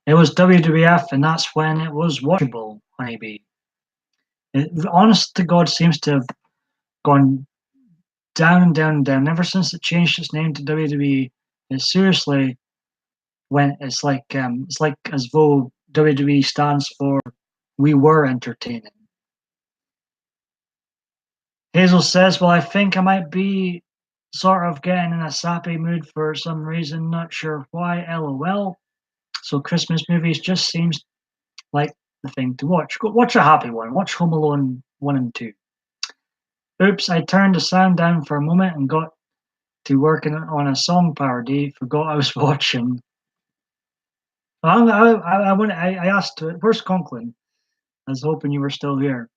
It was WWF, and that's when it was watchable, honeybee. It, honest to God, seems to have gone down and down and down ever since it changed its name to WWE. It seriously went. It's like as though WWE stands for "We were entertaining." Hazel says, "Well, I think I might be sort of getting in a sappy mood for some reason, not sure why. LOL. So Christmas movies just seems like the thing to watch. Go watch a happy one. Watch Home Alone 1 and 2. Oops, I turned the sound down for a moment and got to working on a song parody. Forgot I was watching." I asked, where's Conklin? I was hoping you were still here.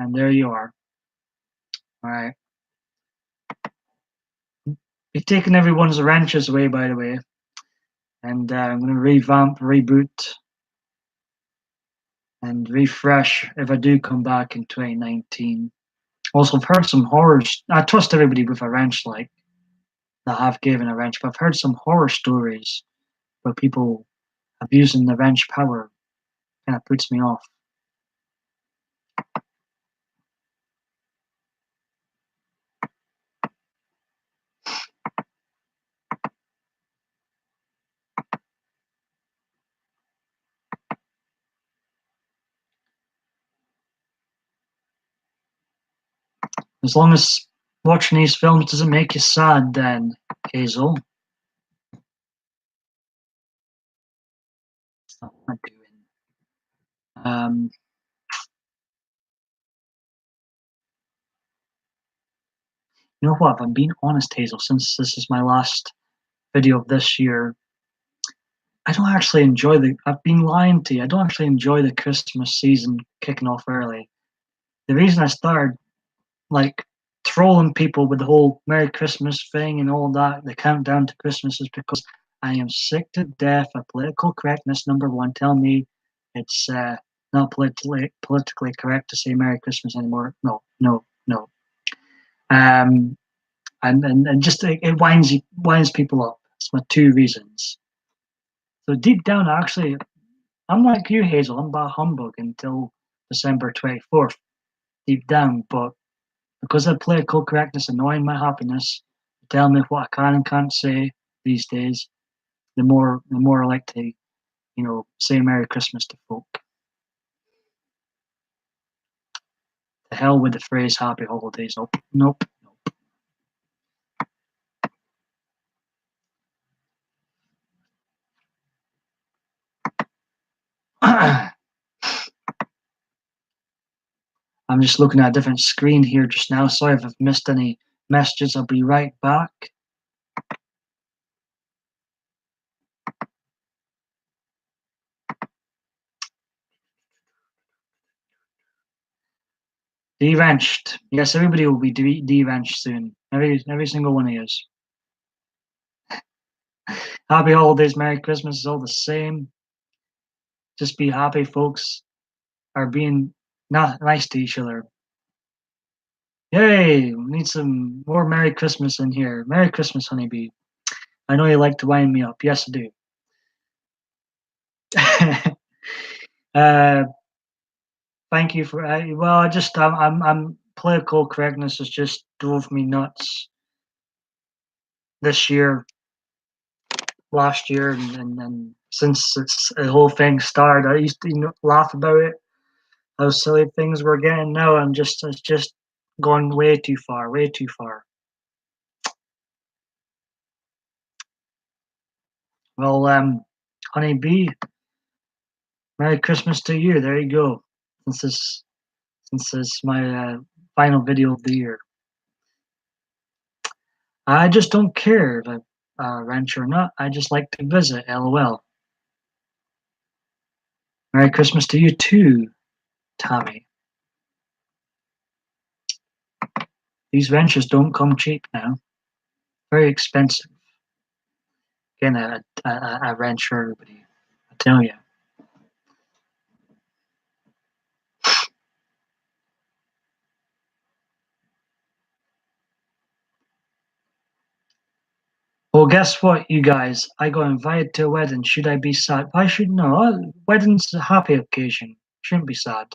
And there you are. All right. You've taken everyone's wrenches away, by the way. And I'm going to revamp, reboot, and refresh if I do come back in 2019. Also, I've heard some horrors. I trust everybody with a wrench, like, that have given a wrench, but I've heard some horror stories where people abusing the wrench power. Kind of puts me off. As long as watching these films doesn't make you sad, then, Hazel. That's not what I'm doing. You know what? If I'm being honest, Hazel, since this is my last video of this year, I don't actually enjoy the. I've been lying to you. I don't actually enjoy the Christmas season kicking off early. The reason I started like trolling people with the whole Merry Christmas thing and all that, the countdown to Christmas, is because I am sick to death of political correctness. Number one, tell me it's not politically correct to say Merry Christmas anymore. No, no, no. Um, and just it winds people up. It's my two reasons. So deep down, actually, I'm like you, Hazel. I'm bah humbug until December 24th, deep down. But because of political correctness annoying my happiness, tell me what I can and can't say these days, the more I like to, say Merry Christmas to folk. The hell with the phrase Happy Holidays. Nope, nope, nope. I'm just looking at a different screen here just now. Sorry if I've missed any messages. I'll be right back. De-wrenched. Yes, everybody will be de-wrenched soon. Every single one of you. Happy holidays, Merry Christmas is all the same. Just be happy, folks are being not nice to each other. Yay! We need some more Merry Christmas in here. Merry Christmas, honeybee. I know you like to wind me up. Yes, I do. Thank you for. Well, I'm political correctness has just drove me nuts this year, last year, and since the whole thing started. I used to laugh about it, how silly things were getting. Now it's just gone way too far, way too far. Well, honeybee, Merry Christmas to you. There you go. Since this my final video of the year. I just don't care if I ranch or not. I just like to visit. LOL. Merry Christmas to you too, Tommy. These ranches don't come cheap now. Very expensive. Again, a ranch for everybody. I tell you. Well, guess what, you guys? I got invited to a wedding. Should I be sad? Why should no? Wedding's a happy occasion. Shouldn't be sad.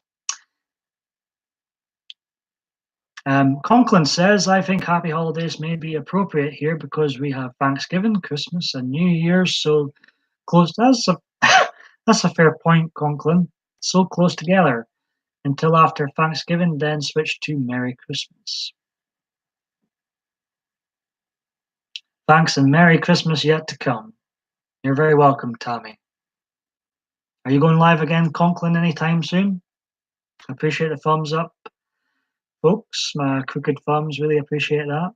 Conklin says, I think happy holidays may be appropriate here because we have Thanksgiving, Christmas, and New Year's so close. That's a fair point, Conklin. So close together until after Thanksgiving, then switch to Merry Christmas. Thanks and Merry Christmas yet to come. You're very welcome, Tommy. Are you going live again, Conklin, anytime soon? I appreciate the thumbs up, folks. My crooked thumbs, really appreciate that.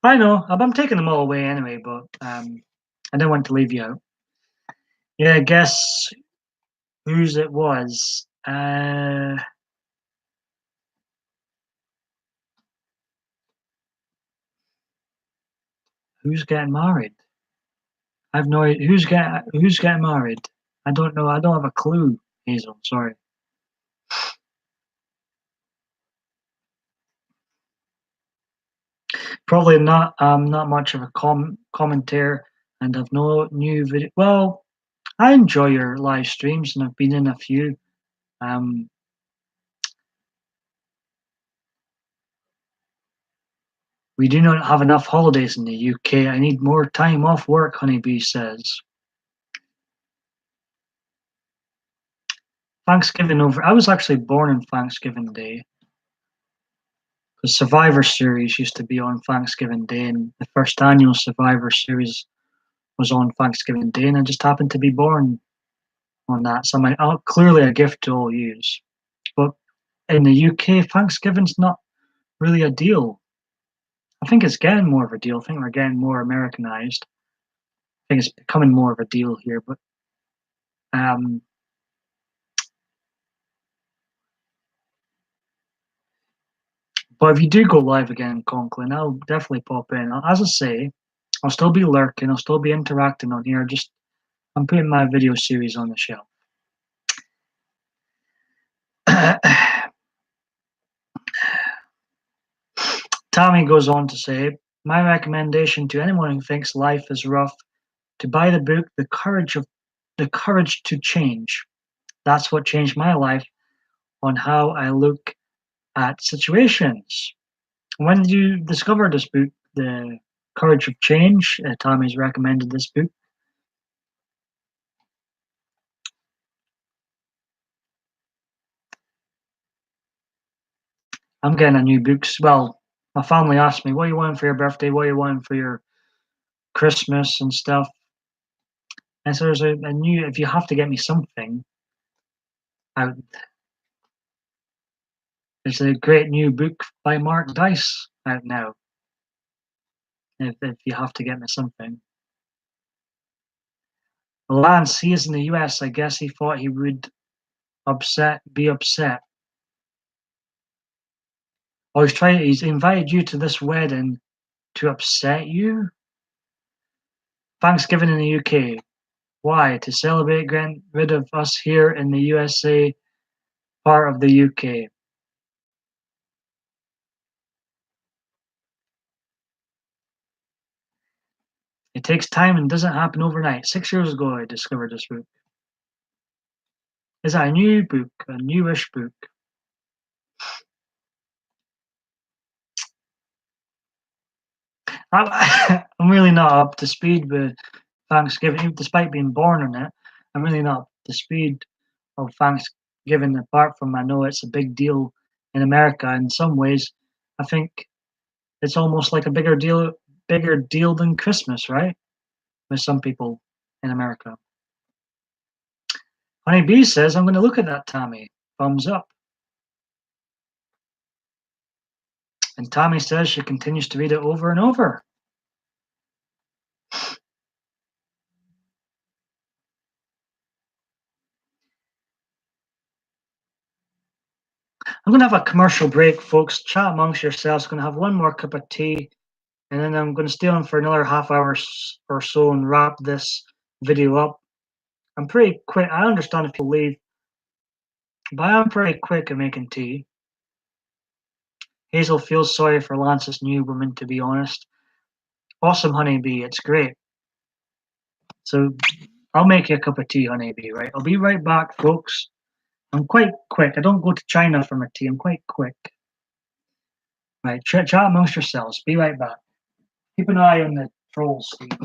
I know, I'm taking them all away anyway, but I didn't want to leave you out. Yeah, guess whose it was. Who's getting married? I've no idea. Who's getting married? I don't know. I don't have a clue, Hazel. Sorry. Probably not. Not much of a commentator, and I've no new video. Well, I enjoy your live streams, and I've been in a few. Um, we do not have enough holidays in the UK. I need more time off work, Honeybee says. Thanksgiving over. I was actually born on Thanksgiving Day. The Survivor Series used to be on Thanksgiving Day, and the first annual Survivor Series was on Thanksgiving Day, and I just happened to be born on that. So clearly a gift to all yous. But in the UK, Thanksgiving's not really a deal. I think it's getting more of a deal. I think we're getting more Americanized. I think it's becoming more of a deal here. Um, but if you do go live again, Conklin, I'll definitely pop in. As I say, I'll still be lurking. I'll still be interacting on here. Just I'm putting my video series on the shelf. Tommy goes on to say, my recommendation to anyone who thinks life is rough to buy the book The Courage to Change. That's what changed my life on how I look at situations. When did you discover this book, The Courage of Change? Tommy's recommended this book. I'm getting a new book. Well, my family asked me, what are you wanting for your birthday? What are you wanting for your Christmas and stuff? And so there's a new, if you have to get me something, I, there's a great new book by Mark Dice out now. If you have to get me something. Lance, he is in the US. I guess he thought he would be upset. Oh, he's invited you to this wedding to upset you? Thanksgiving in the UK. Why? To celebrate getting rid of us here in the USA part of the UK. It takes time and doesn't happen overnight. 6 years ago, I discovered this book. Is that a new book? A newish book? I'm really not up to speed with Thanksgiving, despite being born on it. I'm really not up to speed of Thanksgiving, apart from I know it's a big deal in America. In some ways, I think it's almost like a bigger deal than Christmas, right? With some people in America. Honeybee says, I'm going to look at that, Tammy. Thumbs up. And Tammy says she continues to read it over and over. I'm going to have a commercial break, folks. Chat amongst yourselves. Going to have one more cup of tea, and then I'm going to stay on for another half hour or so and wrap this video up. I'm pretty quick. I understand if you leave, but I'm pretty quick at making tea. Hazel feels sorry for Lance's new woman, to be honest. Awesome, Honeybee. It's great. So I'll make you a cup of tea, Honeybee, right? I'll be right back, folks. I'm quite quick. I don't go to China for my tea. I'm quite quick. Right, chat amongst yourselves. Be right back. Keep an eye on the trolls, Steve.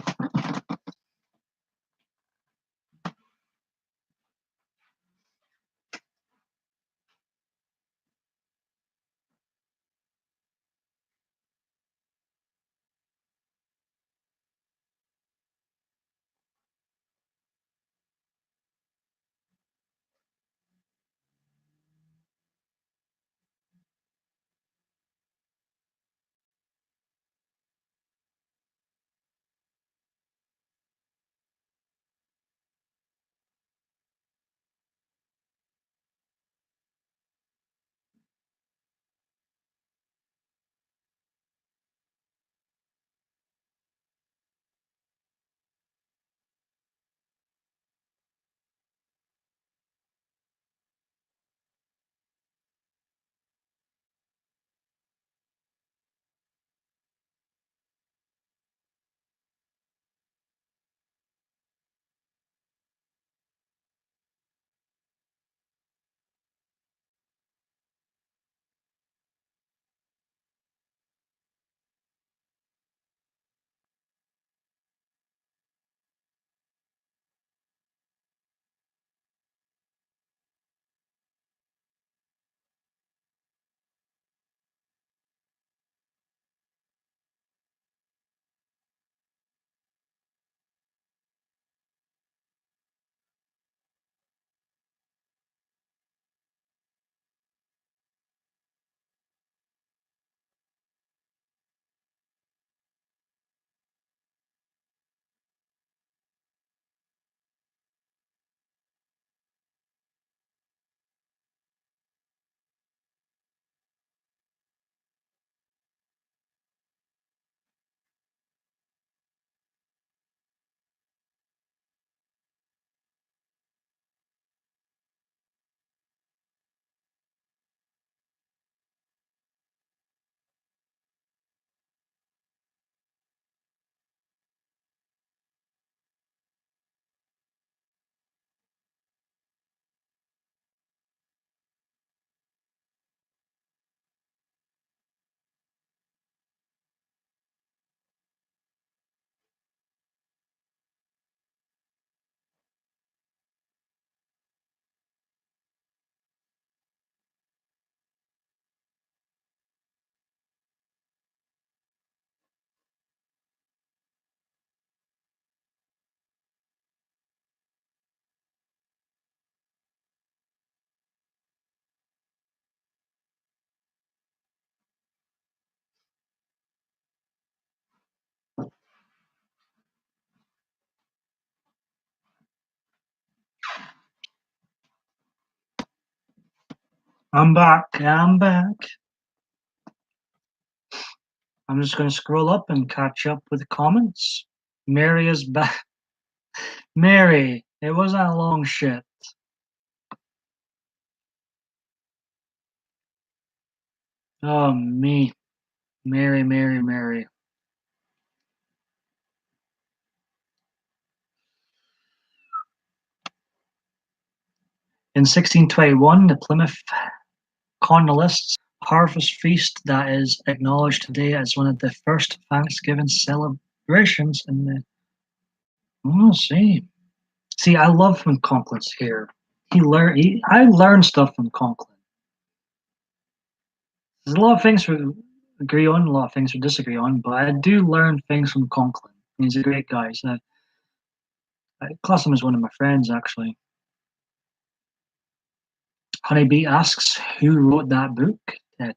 I'm back. I'm back. I'm just going to scroll up and catch up with the comments. Mary is back. Mary, it wasn't a long shit. Oh, me. Mary, Mary, Mary. In 1621, the Plymouth colonists harvest feast that is acknowledged today as one of the first Thanksgiving celebrations in the. Oh, see, I love when Conklin's here. I learn stuff from Conklin. There's a lot of things we agree on, a lot of things we disagree on, but I do learn things from Conklin. He's a great guy. So I class him as one of my friends, actually. Honeybee asks who wrote that book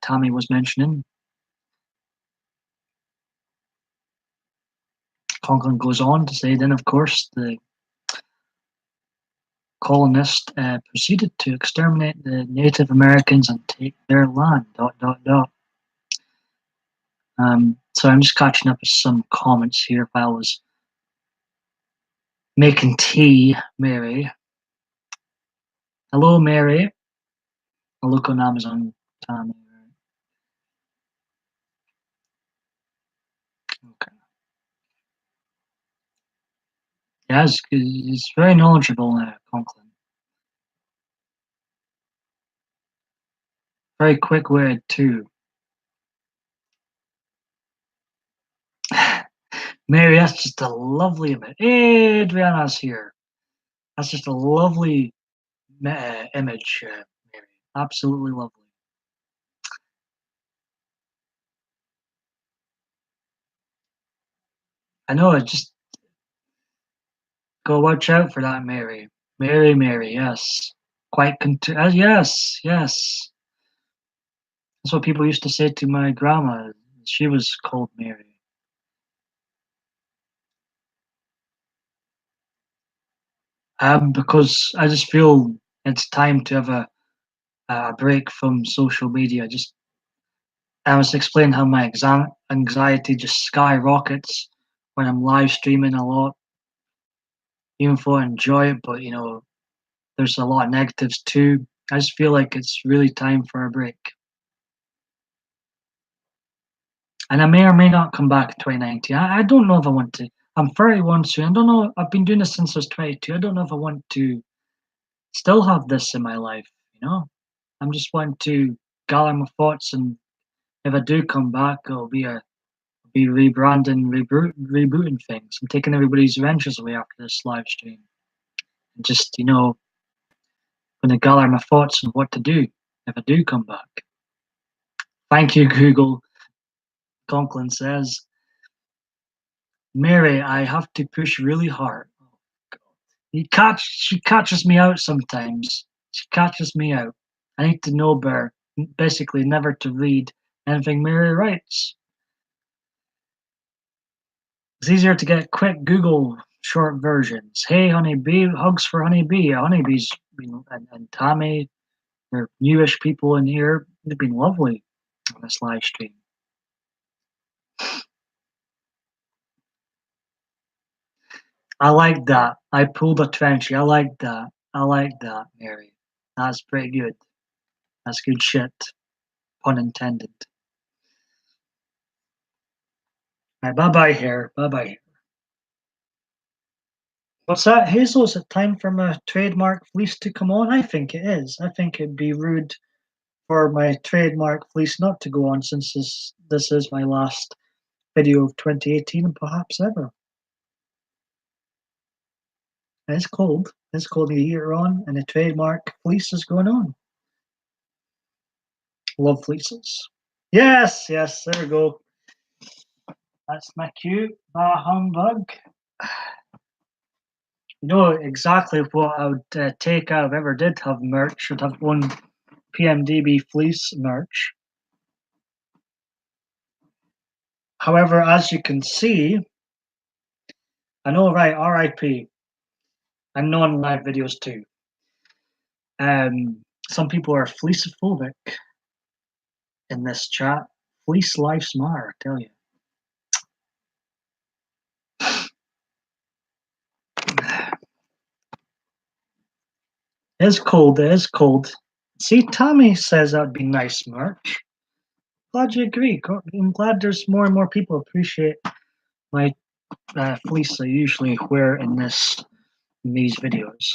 Tammy was mentioning. Conklin goes on to say, then of course the colonists proceeded to exterminate the Native Americans and take their land. ... So I'm just catching up with some comments here while I was making tea, Mary. Hello, Mary. I'll look on Amazon. Tammy. Okay. Yeah, he's very knowledgeable, Conklin. Very quick-witted too. Mary, that's just a lovely image. Hey, Adriana's here. That's just a lovely image, Mary. Absolutely lovely. I know, it just go watch out for that, Mary. Mary, yes. Quite yes, yes. That's what people used to say to my grandma. She was called Mary. Because I just feel it's time to have a break from social media. I was explaining how my anxiety just skyrockets when I'm live streaming a lot, even though I enjoy it, but there's a lot of negatives too. I just feel like it's really time for a break. And I may or may not come back in 2019. I don't know if I want to. I'm 31 soon. I don't know. I've been doing this since I was 22. I don't know if I want to still have this in my life. I'm just wanting to gather my thoughts, and if I do come back, it'll be rebranding, rebooting things. I'm taking everybody's wrenches away after this live stream. And just, going to gather my thoughts on what to do if I do come back. Thank you, Google. Conklin says, Mary, I have to push really hard. Oh, God. She catches me out sometimes. She catches me out. I need to know better. Basically, never to read anything Mary writes. It's easier to get quick Google short versions. Hey, Honeybee, hugs for Honeybee. Honeybee's and Tammy, they're newish people in here. They've been lovely on this live stream. I like that. I pulled a Trenchy. I like that. I like that, Mary. That's pretty good. That's good shit. Pun intended. Right, bye-bye here. Bye-bye. What's that, Hazel? Is it time for my trademark fleece to come on? I think it is. I think it'd be rude for my trademark fleece not to go on, since this is my last video of 2018 and perhaps ever. It's cold. It's cold a year on, and the trademark fleece is going on. Love fleeces. Yes, yes, there we go. That's my cue. Bah humbug. You know exactly what I would take out if I ever did have merch. I'd have one PMDB fleece merch. However, as you can see, I know, right, RIP. I'm on live videos too. Some people are fleecophobic in this chat. Fleece life's matter, I tell you. It's cold, it is cold. See, Tommy says that'd be nice merch. Glad you agree. I'm glad there's more and more people appreciate my fleece I usually wear in these videos.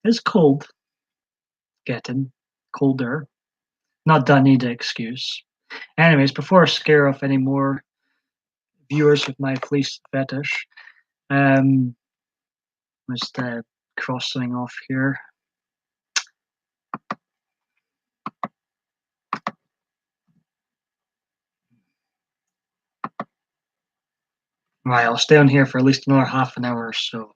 It's cold. Getting colder. Not that I need an excuse. Anyways, before I scare off any more viewers with my fleece fetish, just cross something off here. Right, I'll stay on here for at least another half an hour or so.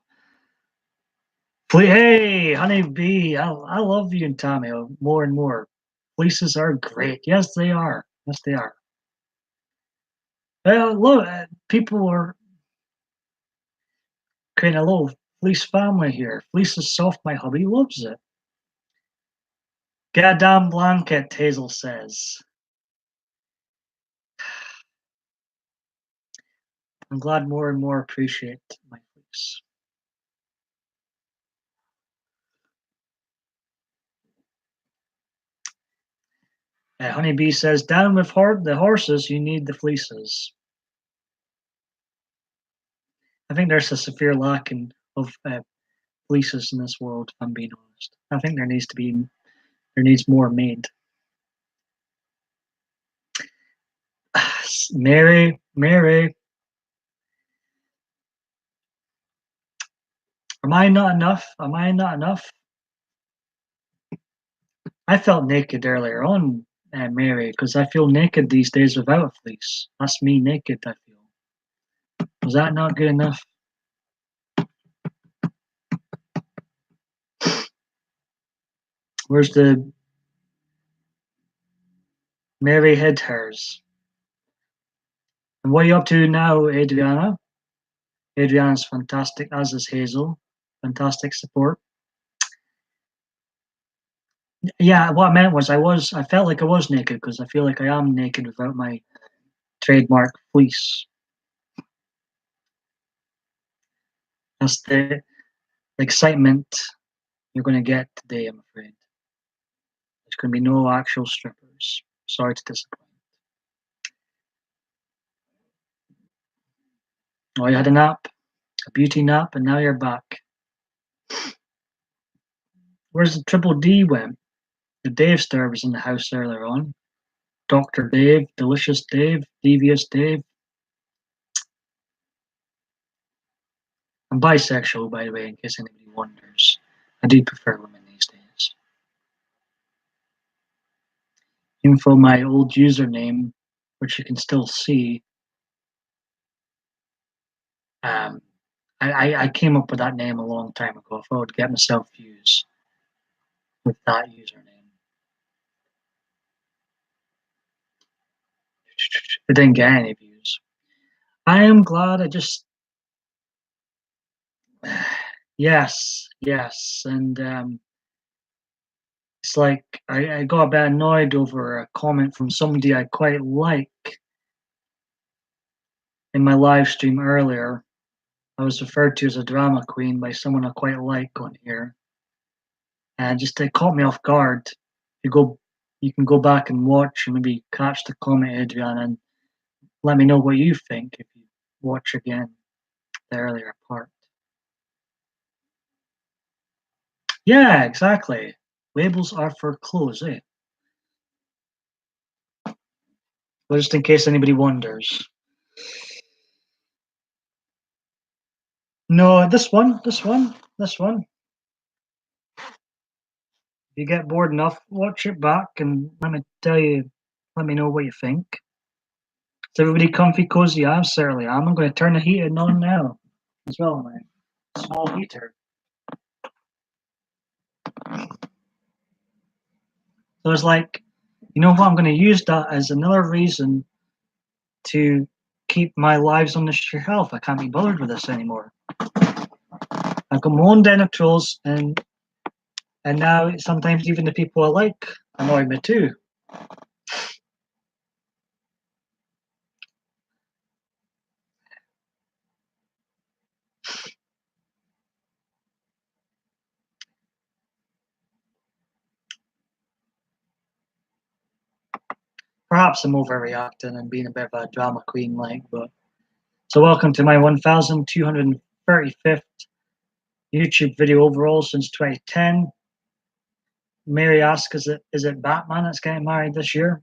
Hey, honeybee, I love you and Tommy more and more. Fleeces are great. Yes, they are. Yes, they are. Look, people are creating a little fleece family here. Fleece is soft. My hubby loves it. Goddamn blanket, Hazel says. I'm glad more and more appreciate my fleece. Honeybee says, down with the horses, you need the fleeces. I think there's a severe lack of fleeces in this world, if I'm being honest. I think there needs more made. Mary, am I not enough? Am I not enough? I felt naked earlier on, Mary, because I feel naked these days without a fleece. That's me naked, I feel. Was that not good enough? Where's the Mary hid hers? And what are you up to now, Adriana? Adriana's fantastic, as is Hazel. Fantastic support. Yeah, what I meant was I felt like I was naked because I feel like I am naked without my trademark fleece. That's the excitement you're going to get today, I'm afraid. There's going to be no actual strippers. Sorry to disappoint. Oh, you had a nap, a beauty nap, and now you're back. Where's the Triple D went? The Dave Star was in the house earlier on. Dr. Dave, Delicious Dave, Devious Dave. I'm bisexual, by the way, in case anybody wonders. I do prefer women these days. Even for my old username, which you can still see, um, I came up with that name a long time ago. If I would get myself views with that username. It didn't get any views. I am glad I just yes. And it's like I got a bit annoyed over a comment from somebody I quite like in my live stream earlier. I was referred to as a drama queen by someone I quite like on here. And just it caught me off guard. You can go back and watch and maybe catch the comment, Adrian, and let me know what you think if you watch again the earlier part. Yeah, exactly. Labels are for clothes, eh? Well, just in case anybody wonders. No, this one. If you get bored enough, watch it back and let me know what you think. Is everybody comfy, cozy? I certainly am. I'm going to turn the heating on now as well, my small heater. So it's like, you know what? I'm going to use that as another reason to keep my lives on the shelf. I can't be bothered with this anymore. I've got my own den of trolls, and now sometimes even the people I like annoy me too. Perhaps I'm overreacting and being a bit of a drama queen, like, but so welcome to my 1,235th YouTube video overall since 2010. Mary asks, is it Batman that's getting married this year?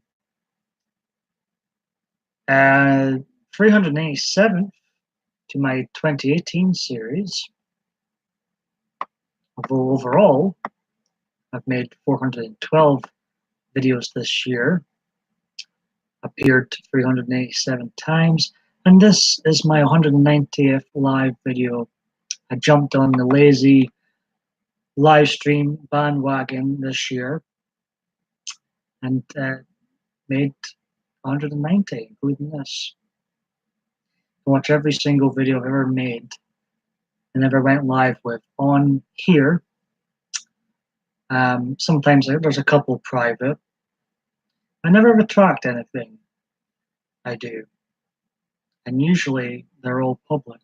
387th to my 2018 series. Although overall, I've made 412 videos this year, appeared 387 times, and this is my 190th live video. I jumped on the lazy live stream bandwagon this year and made 190, including this. I watch every single video I've ever made and ever went live with on here. Sometimes there's a couple private. I never retract anything I do, and usually they're all public.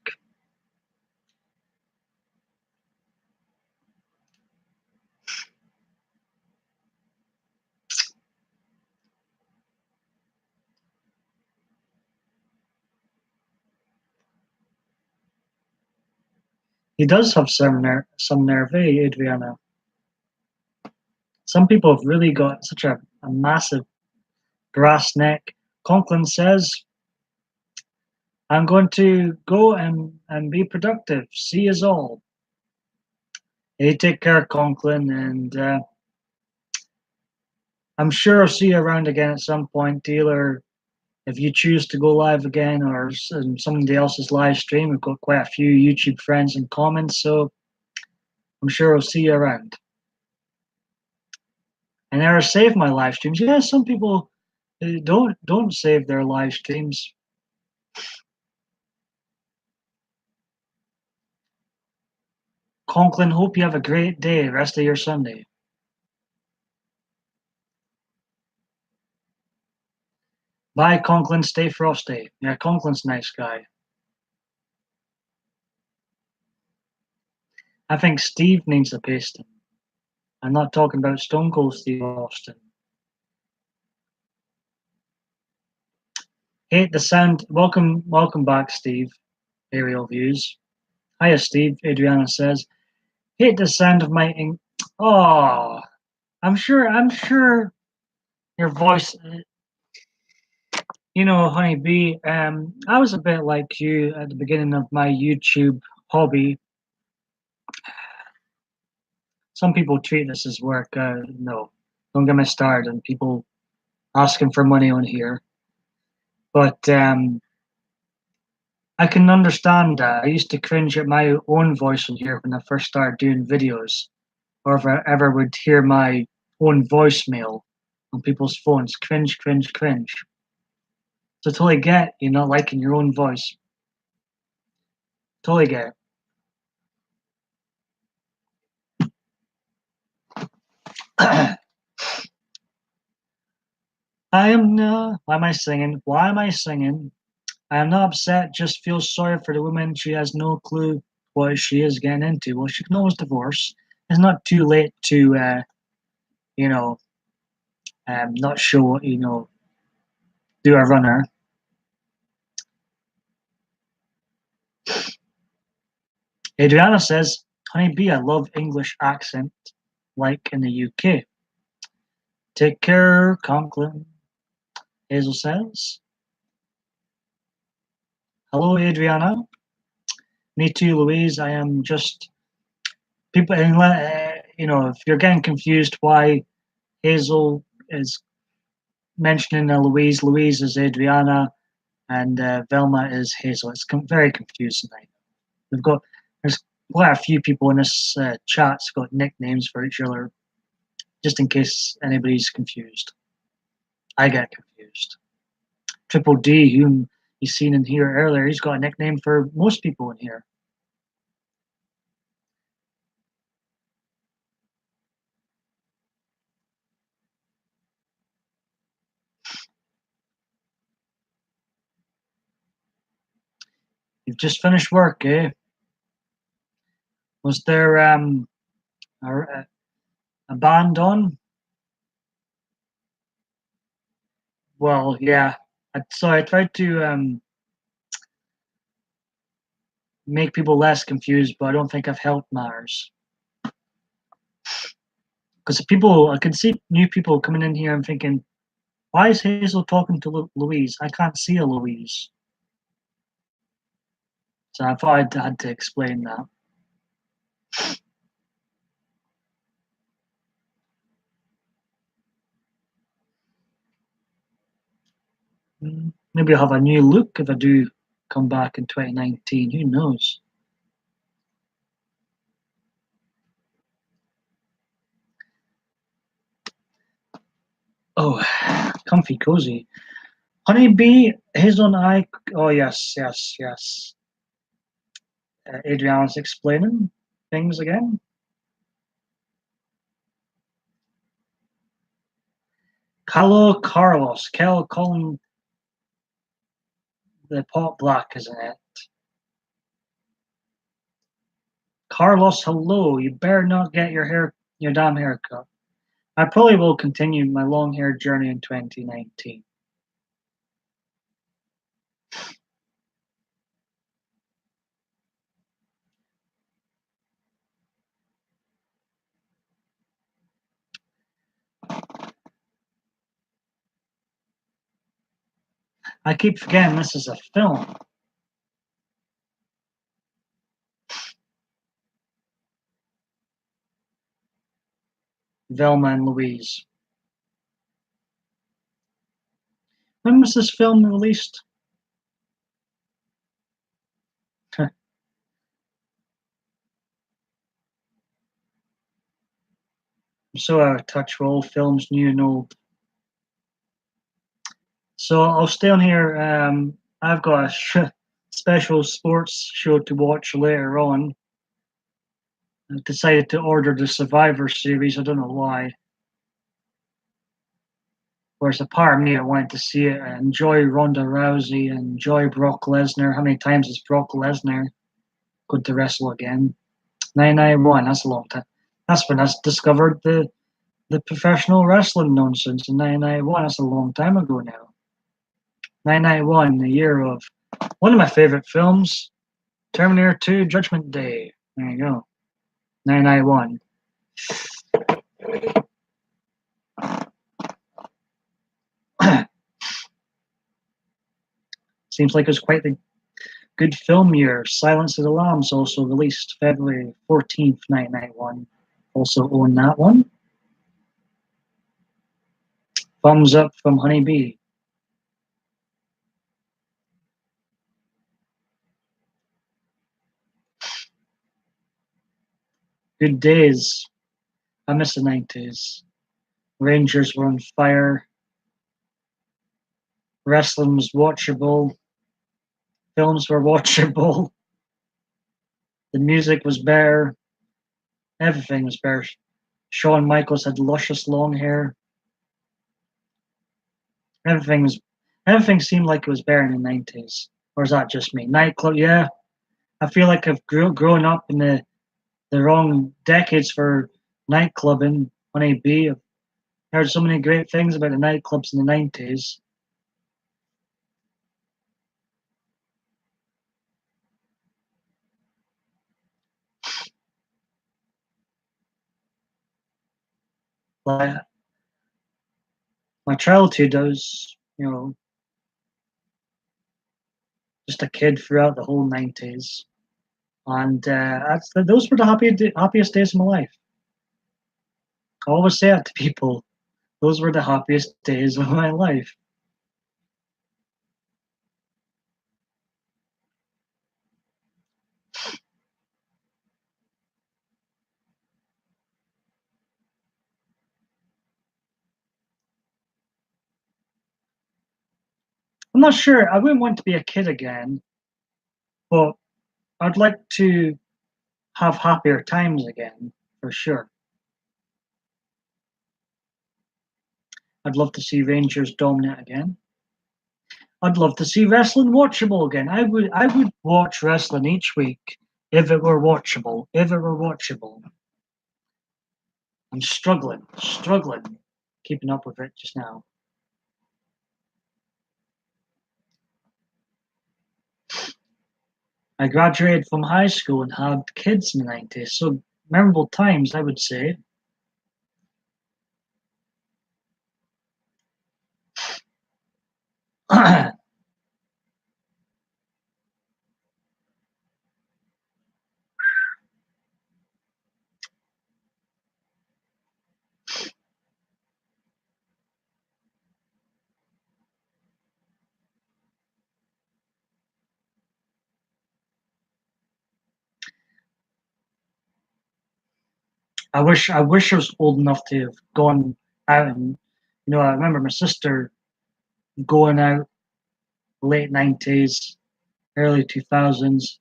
He does have some nerve, Adriana? Some people have really got such a massive brass neck. Conklin says, I'm going to go and be productive. See us all. Hey, take care, Conklin, and I'm sure I'll see you around again at some point, either if you choose to go live again or somebody else's live stream. We've got quite a few YouTube friends in common, so I'm sure I'll see you around. I never save my live streams. Yeah, some people don't save their live streams. Conklin, hope you have a great day, rest of your Sunday. Bye, Conklin, stay frosty. Yeah, Conklin's a nice guy. I think Steve needs a pasting. I'm not talking about Stone Cold Steve Austin. Hate the sound. Welcome back, Steve. Aerial Views. Hiya, Steve. Adriana says, hate the sound of my Oh, I'm sure your voice. Honeybee. I was a bit like you at the beginning of my YouTube hobby. Some people treat this as work. No, don't get me started. And people asking for money on here, but I can understand that. I used to cringe at my own voice on here when I first started doing videos, or if I ever would hear my own voicemail on people's phones. Cringe, cringe, cringe. So totally get you not liking your own voice. Totally get it. I am not. Why am I singing? Why am I singing? I am not upset. Just feel sorry for the woman. She has no clue what she is getting into. Well, she can always divorce. It's not too late to, you know, not show, do a runner. Adriana says, Honeybee, I love English accent, like in the UK. Take care, Conklin. Hazel says, hello, Adriana. Me too, Louise. I am just people. If you're getting confused why Hazel is mentioning Louise, Louise is Adriana, and Velma is Hazel. It's very confusing. There's quite a few people in this chat's got nicknames for each other, just in case anybody's confused. I get confused. Triple D, whom you've seen in here earlier, he's got a nickname for most people in here. You've just finished work, eh? Was there a band on? Well, yeah. So I tried to make people less confused, but I don't think I've helped matters. Because I can see new people coming in here and thinking, why is Hazel talking to Louise? I can't see a Louise. So I thought I had to explain that. Maybe I'll have a new look if I do come back in 2019. Who knows? Oh, comfy, cozy. Honeybee, Hazelnut Eye. Oh, yes, yes, yes. Adriana's explaining things again. Carlos. Calling the pot black, isn't it? Carlos, hello. You better not get your damn hair cut. I probably will continue my long hair journey in 2019. I keep forgetting this is a film. Velma and Louise. When was this film released? I'm so out of touch with all films, new and old. So I'll stay on here. I've got a special sports show to watch later on. I've decided to order the Survivor series. I don't know why. Whereas a part of me, I wanted to see it. I enjoy Ronda Rousey and enjoy Brock Lesnar. How many times has Brock Lesnar going to wrestle again? 991. That's a long time. That's when I discovered the professional wrestling nonsense in 991. That's a long time ago now. 991, the year of one of my favorite films, Terminator 2, Judgment Day. There you go. 991. Seems like it was quite the good film year. Silence of the Lambs also released February 14th, 991. Also own that one. Thumbs up from Honeybee. Good days. I miss the 90s. Rangers were on fire. Wrestling was watchable. Films were watchable. The music was better. Everything was better. Shawn Michaels had luscious long hair. Everything was everything seemed like it was better in the 90s. Or is that just me? Nightclub, yeah. I feel like I've grown up in the wrong decades for nightclubbing on AB. I've heard so many great things about the nightclubs in the 90s. Like my childhood, I was, just a kid throughout the whole 90s. And those were the happiest days of my life. I always say it to people. Those were the happiest days of my life. I'm not sure. I wouldn't want to be a kid again, but I'd like to have happier times again, for sure. I'd love to see Rangers dominate again. I'd love to see wrestling watchable again. I would watch wrestling each week if it were watchable. If it were watchable. I'm struggling keeping up with it just now. I graduated from high school and had kids in the 90s, so memorable times, I would say. I wish I was old enough to have gone out and You know, I remember my sister going out late 90s, early 2000s.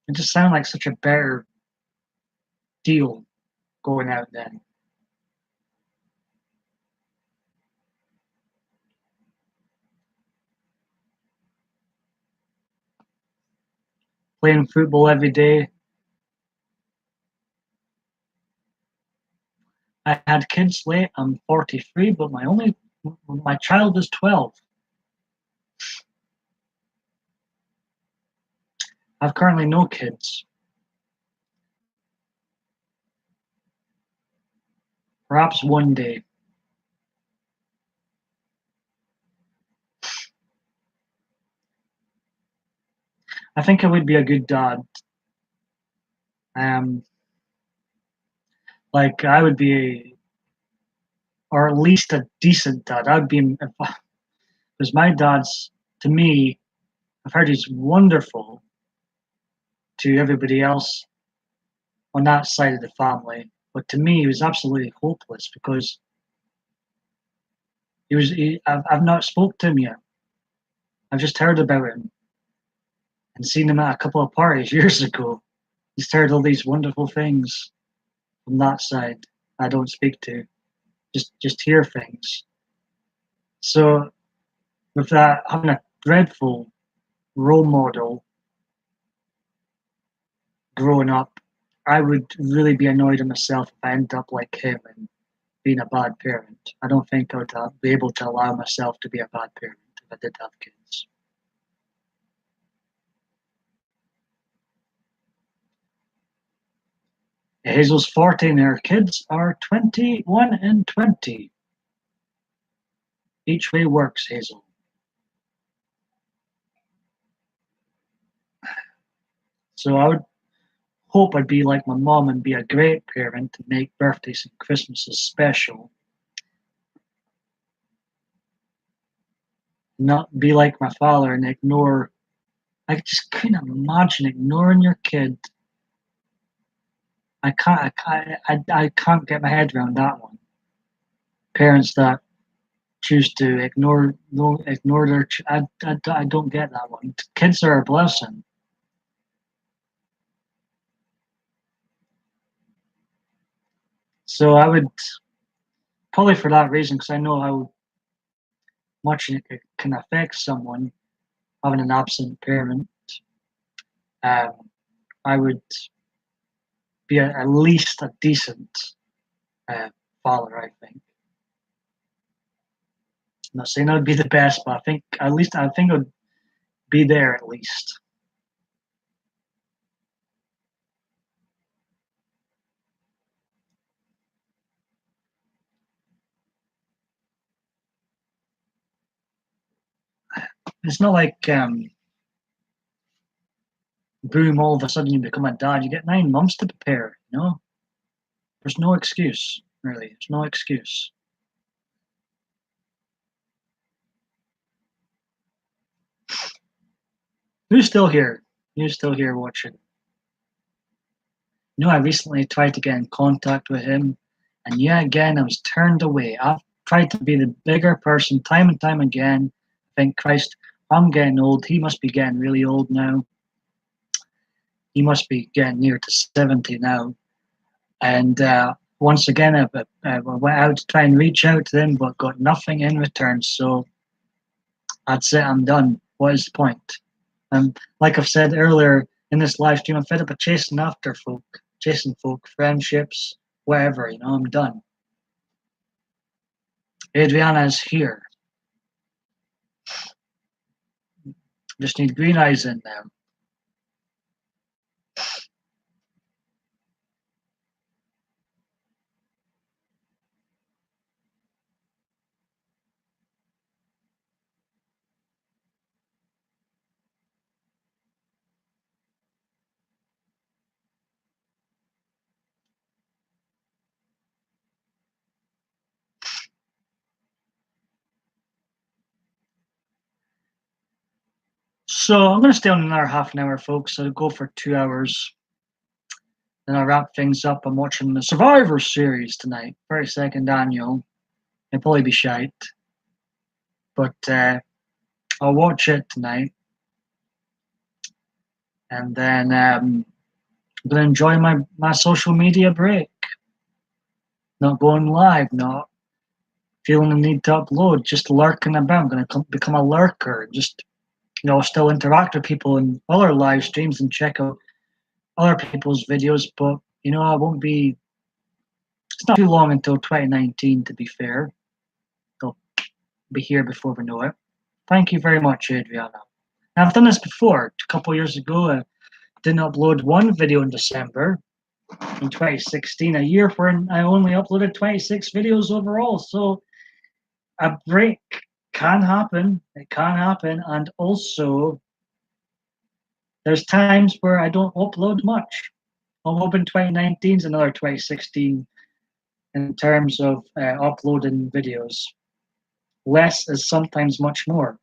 It just sounded like such a better deal going out then. Playing football every day. I had kids late. I'm 43, but my child is 12. I've currently no kids. Perhaps one day. I think I would be a good dad. Um, like I would be, or at least a decent dad. I'd be, because my dad's, to me, I've heard he's wonderful to everybody else on that side of the family, but to me, he was absolutely hopeless because I've not spoke to him yet. I've just heard about him and seen him at a couple of parties years ago. He's heard all these wonderful things from that side. I don't speak to, just hear things. So with that, having a dreadful role model growing up, I would really be annoyed at myself if I ended up like him and being a bad parent. I don't think I would be able to allow myself to be a bad parent if I did have kids. Hazel's 40 and her kids are 21 and 20. Each way works, Hazel. So I would hope I'd be like my mom and be a great parent and make birthdays and Christmases special. Not be like my father and ignore. I just couldn't imagine ignoring your kid. I can't get my head around that one. Parents that choose to ignore no ignore their. I don't get that one. Kids are a blessing. So I would probably for that reason, because I know how much it can affect someone having an absent parent. Um, I would be at least a decent uh, father. I think. I'm not saying I'd be the best, but I think at least I think I'd be there at least. It's not like boom, all of a sudden you become a dad. You get 9 months to prepare. You know, there's no excuse really. There's no excuse. Who's still here? Who's still here watching? You know, I recently tried to get in contact with him, and yet again I was turned away. I've tried to be the bigger person time and time again. I think Christ, I'm getting old. He must be getting really old now. He must be getting near to 70 now. And once again, I went out to try and reach out to them, but got nothing in return. So that's it. I'm done. What is the point? Like I've said earlier in this live stream, I'm fed up of chasing after folk, chasing folk, friendships, whatever. You know, I'm done. Adriana is here. Just need green eyes in now. So I'm going to stay on another half an hour, folks. I'll go for 2 hours. Then I'll wrap things up. I'm watching the Survivor series tonight, 32nd annual. It'll probably be shite, but I'll watch it tonight, and then I'm gonna enjoy my social media break. Not going live, not feeling the need to upload, just lurking about. I'm gonna become a lurker, just still interact with people in other live streams and check out other people's videos. But I won't be. It's not too long until 2019, to be fair. They'll be here before we know it. Thank you very much, Adriana. Now, I've done this before. A couple of years ago, I didn't upload one video in December in 2016, a year when I only uploaded 26 videos overall. So a break can happen. It can happen. And also, there's times where I don't upload much. I'm hoping 2019 is another 2016 in terms of uploading videos. Less is sometimes much more.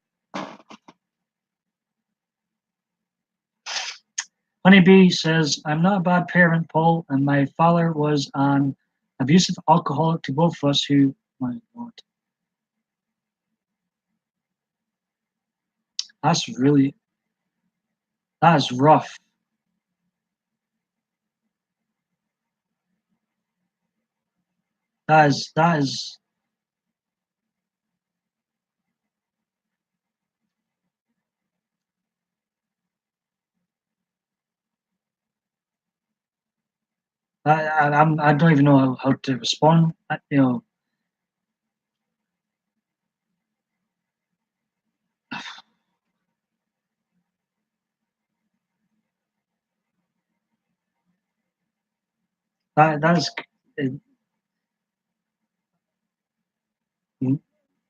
Honeybee says, I'm not a bad parent, Paul, and my father was an abusive alcoholic to both of us who, my God. That is rough. That is, I don't even know how to respond. That is,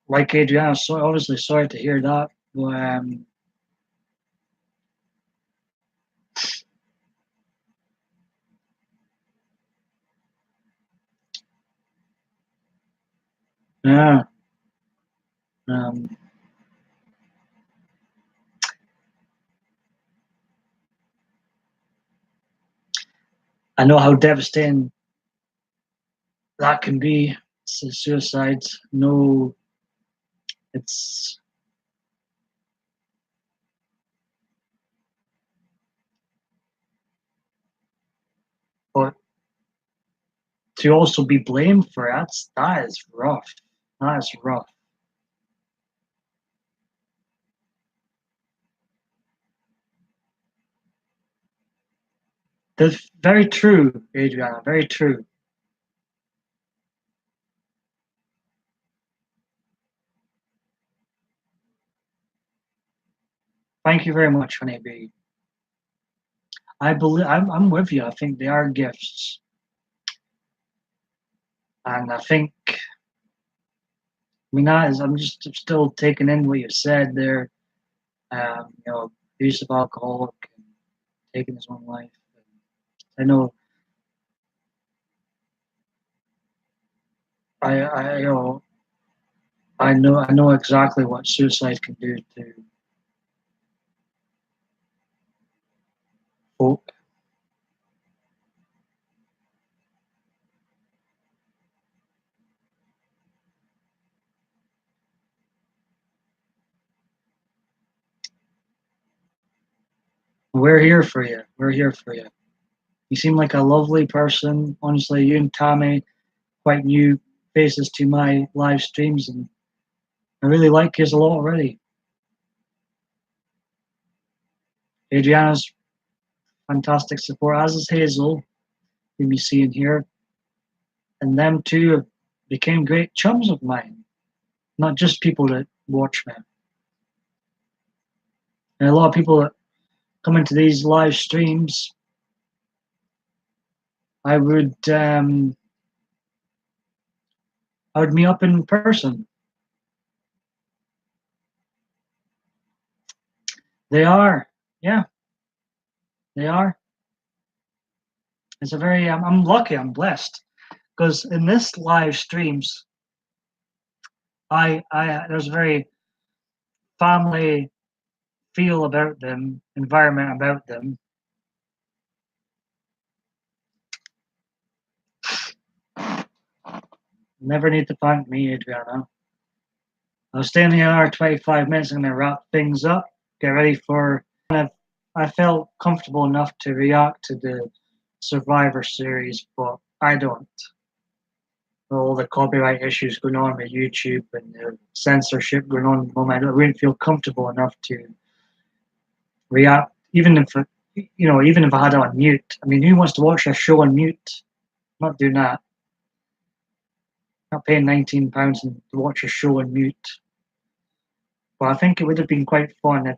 like Adriana, so obviously sorry to hear that. Yeah. Um, I know how devastating that can be. Suicide. No, it's. But to also be blamed for that is rough. That is rough. That's very true, Adriana. Very true. Thank you very much, Honeybee. I believe I'm with you. I think they are gifts, and I think. I mean, I'm just still taking in what you said there. Abuse of alcoholic and taking his own life. I know. I I know exactly what suicide can do to folk. We're here for you. We're here for you. You seem like a lovely person. Honestly, you and Tommy, quite new faces to my live streams, and I really like you a lot already. Adriana's fantastic support, as is Hazel, whom you see in here. And them two have became great chums of mine, not just people that watch me. And a lot of people that come into these live streams, I would meet up in person. They are, yeah, they are. It's a very, I'm lucky, I'm blessed, because in this live streams, there's a very family feel about them, environment about them. Never need to thank me, Adriana. I'll stay in here another 25 minutes. I'm going to wrap things up, get ready for. I felt comfortable enough to react to the Survivor series, but I don't. All the copyright issues going on with YouTube and the censorship going on at the moment, I wouldn't feel comfortable enough to react, even if even if I had it on mute. I mean, who wants to watch a show on mute? I'm not doing that. I'm not paying £19 to watch a show on mute. But I think it would have been quite fun if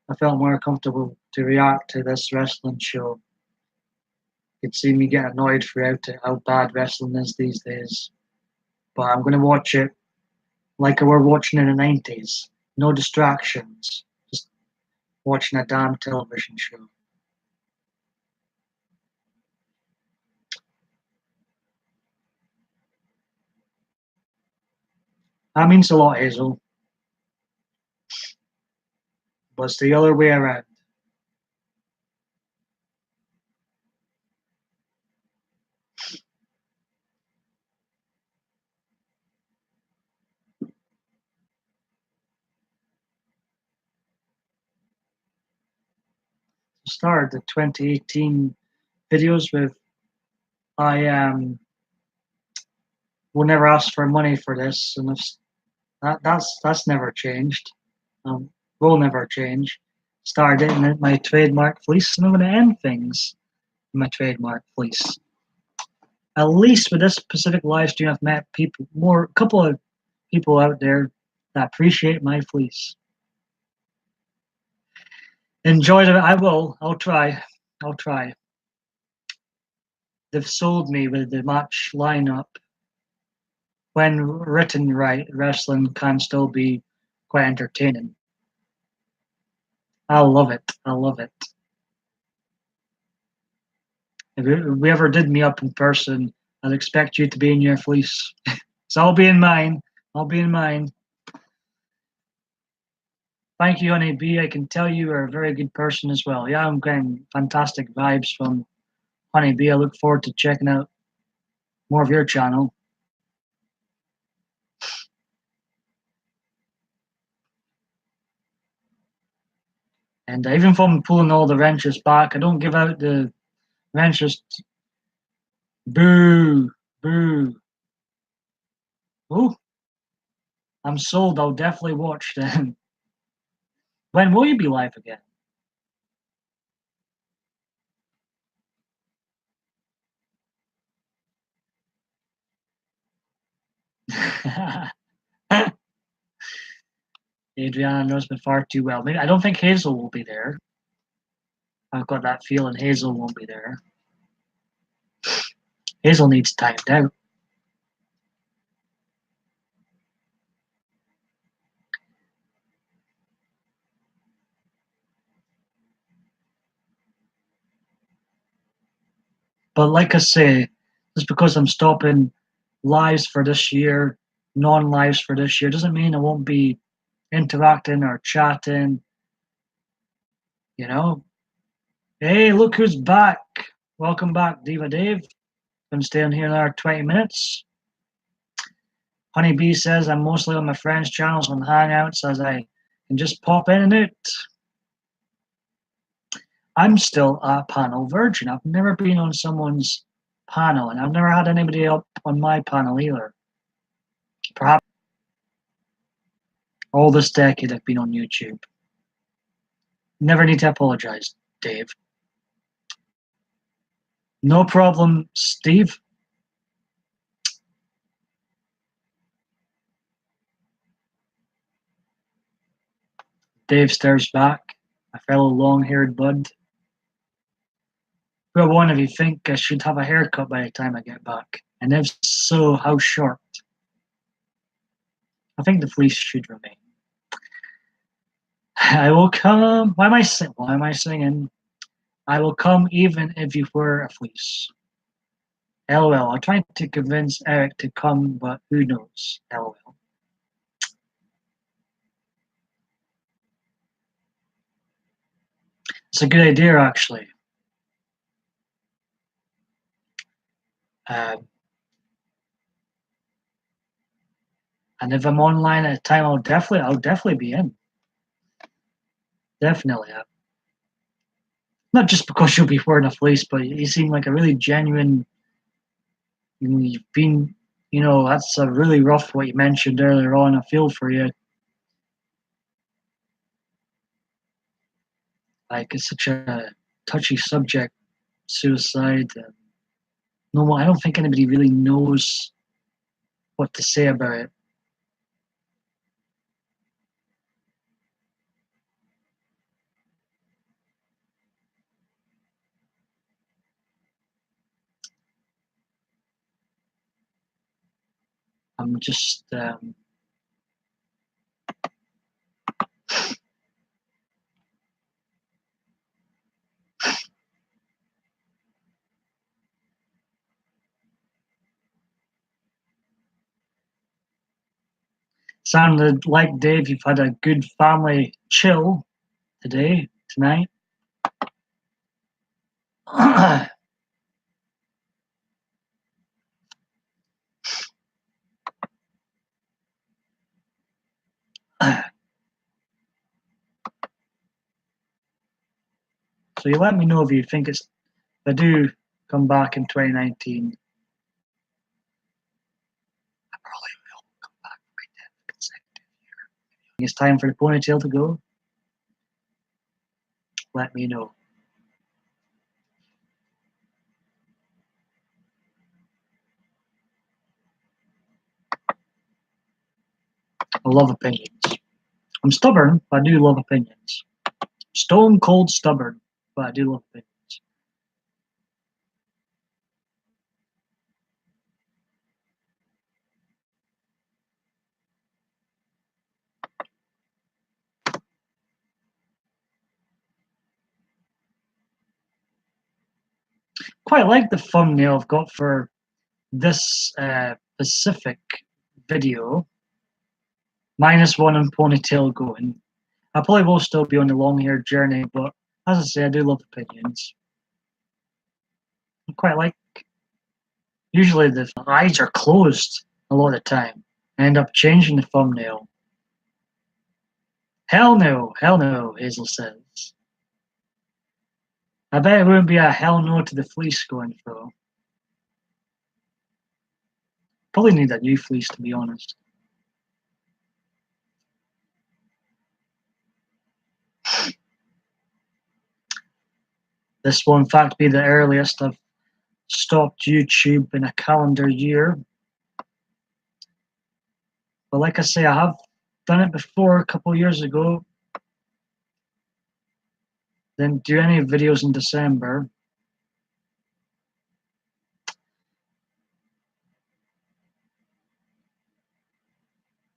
I felt more comfortable to react to this wrestling show. You could see me get annoyed throughout it, how bad wrestling is these days. But I'm going to watch it like I were watching in the 90s. No distractions. Just watching a damn television show. That means a lot, Hazel. But it's the other way around. Started the 2018 videos with I will never ask for money for this, and that's never changed. Will never change. Started in my trademark fleece, and I'm going to end things in my trademark fleece. At least with this specific live stream, I've met people, a couple of people out there that appreciate my fleece. Enjoyed it. I will. I'll try. I'll try. They've sold me with the match lineup. When written right, wrestling can still be quite entertaining. I love it. I love it. If we ever did meet up in person, I'd expect you to be in your fleece. So I'll be in mine. I'll be in mine. Thank you, Honey B. I can tell you are a very good person as well. Yeah, I'm getting fantastic vibes from Honey B. I look forward to checking out more of your channel. And even from pulling all the wrenches back, I don't give out the wrenches. Boo, boo. Oh, I'm sold. I'll definitely watch them. When will you be live again? Adriana knows me far too well. Maybe I don't think Hazel will be there. I've got that feeling Hazel won't be there. Hazel needs timed out. But like I say, just because I'm stopping lives for this year, non-lives for this year, doesn't mean I won't be interacting or chatting. You know, hey, look who's back! Welcome back, Diva Dave. Been staying here another 20 minutes. Honey Bee says I'm mostly on my friends' channels on Hangouts as I can just pop in and out. I'm still a panel virgin. I've never been on someone's panel, and I've never had anybody up on my panel either. Perhaps all this decade I've been on YouTube. Never need to apologize, Dave. No problem, Steve. Dave stares back, a fellow long-haired bud. Well, one of you think I should have a haircut by the time I get back? And if so, how short? I think the fleece should remain. I will come. Why am I singing? I will come even if you were a fleece. LOL. I tried to convince Eric to come, but who knows? LOL. It's a good idea, actually. Um, And if I'm online at a time, I'll definitely be in. Definitely. Yeah. Not just because you'll be wearing a fleece, but you seem like a really genuine. You've been, that's a really rough what you mentioned earlier on. I feel for you. Like it's such a touchy subject, suicide. No, I don't think anybody really knows what to say about it. I'm just sounded like Dave. You've had a good family chill tonight. So you let me know if you think if I do come back in 2019. I probably will come back for my 10th consecutive year. It's time for the ponytail to go. Let me know. I love opinions. I'm stubborn, but I do love opinions. Stone cold stubborn, but I do love opinions. Quite like the thumbnail I've got for this specific video. -1 and ponytail going. I probably will still be on the long hair journey, but as I say, I do love opinions. I quite like. Usually the eyes are closed a lot of the time. I end up changing the thumbnail. Hell no, Hazel says. I bet it wouldn't be a hell no to the fleece going through. Probably need a new fleece, to be honest. This will in fact be the earliest I've stopped YouTube in a calendar year. But like I say, I have done it before a couple of years ago. Didn't do any videos in December.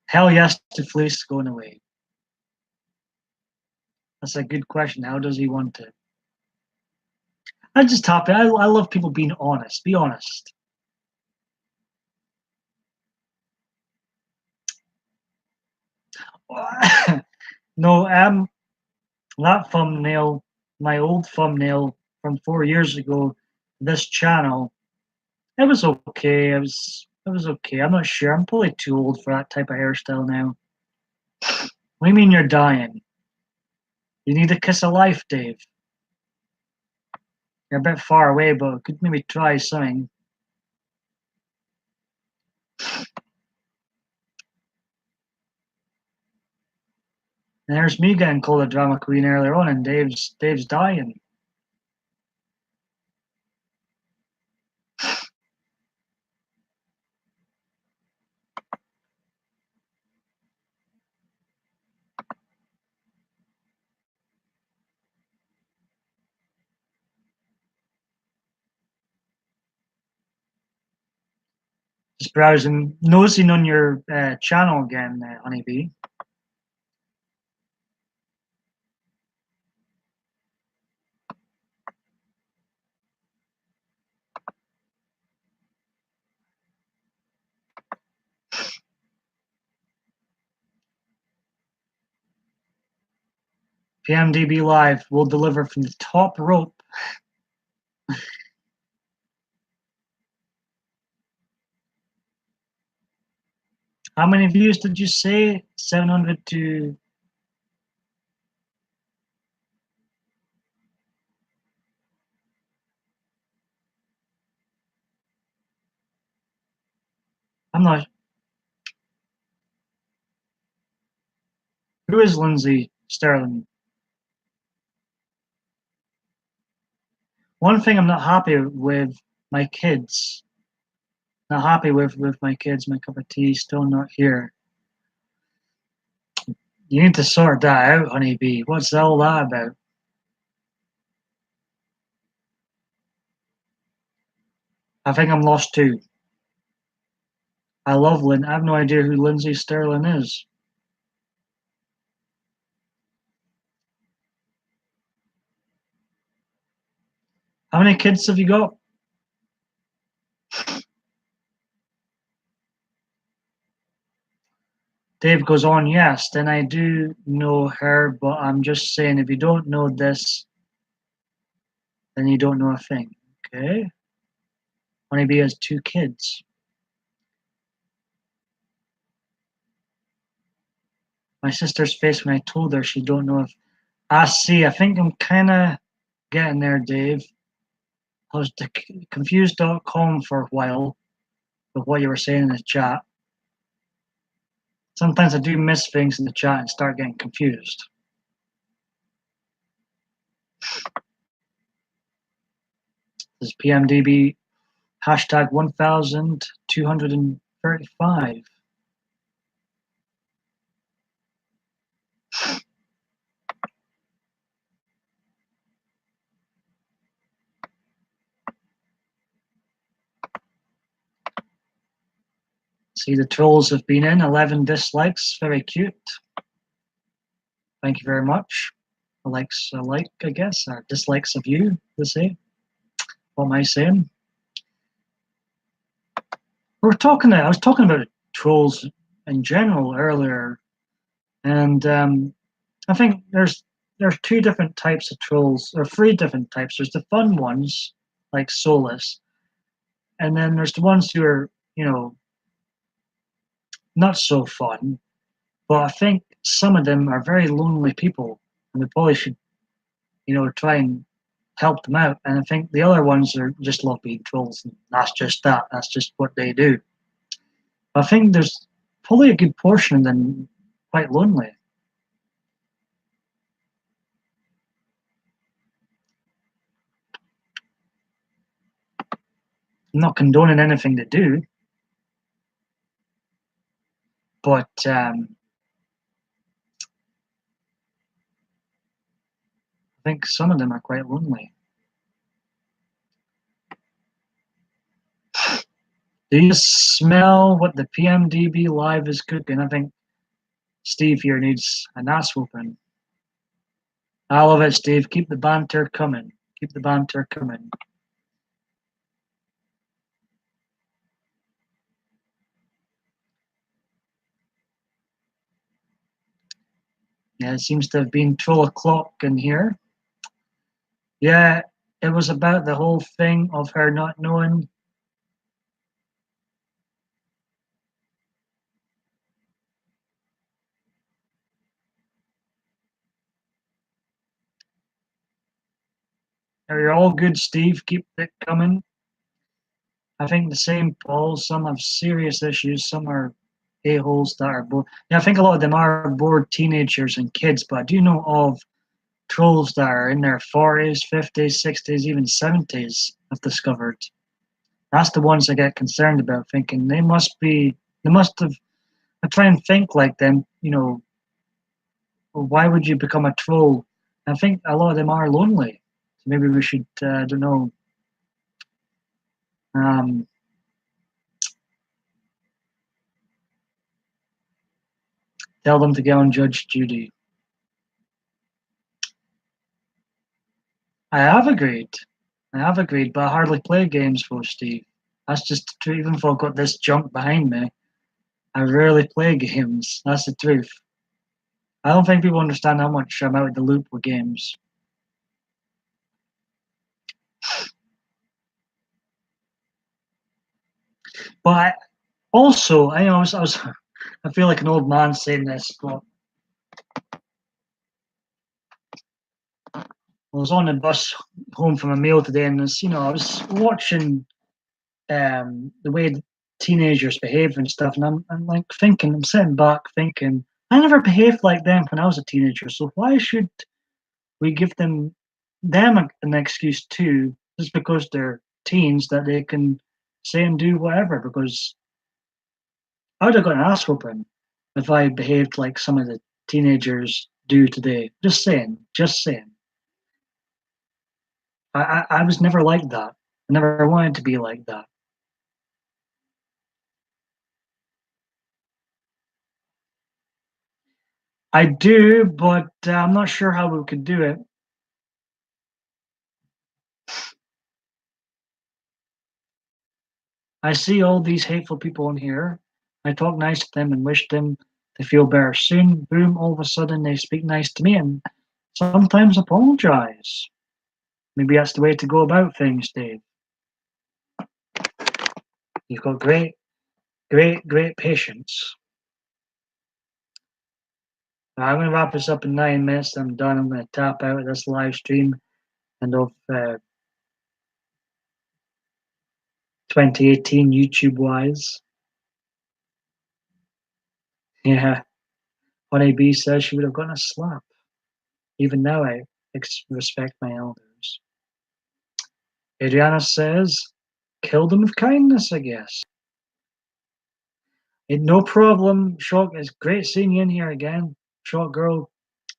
Hell yes to fleece going away. That's a good question. How does he want it? I just top it. I love people being honest. Be honest. No, that thumbnail, my old thumbnail from 4 years ago, this channel, it was okay. It was okay. I'm not sure. I'm probably too old for that type of hairstyle now. What do you mean you're dying? You need a kiss of life, Dave. You're a bit far away, but could maybe try something. And there's me getting called a drama queen earlier on, and Dave's dying. Just browsing, nosing on your channel again, Honeybee. PMDB Live will deliver from the top rope. How many views did you say? 700 to... I'm not... Who is Lindsay Sterling? One thing I'm not happy with my kids. Not happy with my kids. My cup of tea still not here. You need to sort that out, honeybee. What's all that about? I think I'm lost too. I love Lynn. I have no idea who Lindsay Sterling is. How many kids have you got? Dave goes on, yes, then I do know her, but I'm just saying if you don't know this, then you don't know a thing. Okay. Honeybee has 2 kids. My sister's face when I told her she don't know if I see. I think I'm kinda getting there, Dave. I was confused.com for a while with what you were saying in the chat. Sometimes I do miss things in the chat and start getting confused. This is PMDB hashtag 1235. See, the trolls have been in. 11 dislikes. Very cute. Thank you very much. Likes, like, I guess, or dislikes of you, to say. What am I saying? I was talking about trolls in general earlier, and I think there's 2 different types of trolls, or 3 different types. There's the fun ones, like Solus, and then there's the ones who are, not so fun. But I think some of them are very lonely people, and we probably should, try and help them out. And I think the other ones are just love being trolls, and that's just that. That's just what they do. I think there's probably a good portion of them quite lonely. I'm not condoning anything they do, but I think some of them are quite lonely. Do you smell what the PMDB live is cooking? I think Steve here needs an ass whooping. I love it, Steve. Keep the banter coming. Keep the banter coming. Yeah, it seems to have been 12 o'clock in here. Yeah, it was about the whole thing of her not knowing. You're all good, Steve. Keep it coming. I think the same, Paul. Some have serious issues. Some are a-holes that are bored. Yeah, I think a lot of them are bored teenagers and kids, but I do know of trolls that are in their 40s, 50s, 60s, even 70s have discovered. That's the ones I get concerned about, thinking they must have, I try and think like them, well, why would you become a troll? I think a lot of them are lonely. So maybe we should, I don't know, um, tell them to get on Judge Judy. I have agreed. I have agreed, but I hardly play games for Steve. That's just the truth. Even if I've got this junk behind me, I rarely play games. That's the truth. I don't think people understand how much I'm out of the loop with games. But also, I was I feel like an old man saying this, but I was on the bus home from a meal today, and I was watching the way teenagers behave and stuff, and I'm like thinking, I'm sitting back thinking, I never behaved like them when I was a teenager, so why should we give them an excuse too, just because they're teens, that they can say and do whatever? Because I would have got an ass whooping if I behaved like some of the teenagers do today. Just saying, just saying. I was never like that. I never wanted to be like that. I do, but I'm not sure how we could do it. I see all these hateful people in here. I talk nice to them and wish them to feel better soon. Boom, all of a sudden they speak nice to me and sometimes apologize. Maybe that's the way to go about things, Dave. You've got great patience. I'm going to wrap this up in 9 minutes. I'm done. I'm going to tap out of this live stream and of 2018 YouTube wise. Yeah, Honeybee says she would have gotten a slap. Even now, I respect my elders. Adriana says, kill them with kindness, I guess. No problem. Shock, it's great seeing you in here again. Shock Girl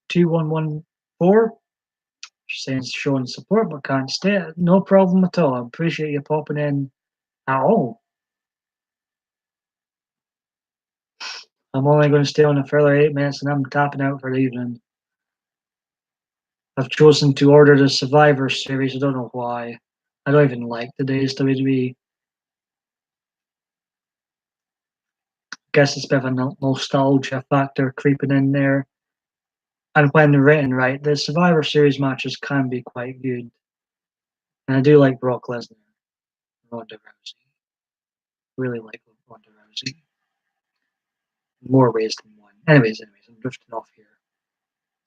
2114. She's saying showing support but can't stay. No problem at all. I appreciate you popping in at all. I'm only going to stay on a further 8 minutes and I'm tapping out for the evening. I've chosen to order the Survivor series. I don't know why. I don't even like today's WWE. Guess it's a bit of a nostalgia factor creeping in there. And when written right, the Survivor Series matches can be quite good. And I do like Brock Lesnar, Ronda Rousey. Really like Ronda Rousey. More ways than one. Anyways, I'm drifting off here.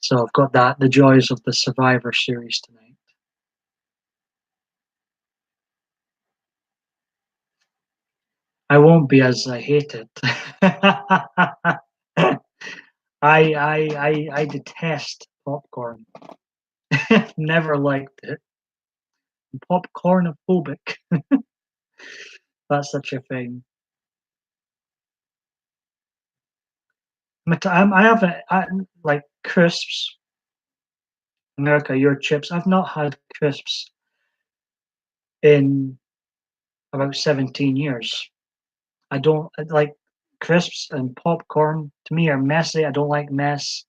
So I've got that, the joys of the Survivor Series tonight. I won't be, as I hate it. I detest popcorn. Never liked it. Popcornophobic. That's such a thing. I have like crisps. America, your chips. I've not had crisps in about 17 years. I don't like crisps and popcorn. To me, are messy. I don't like mess.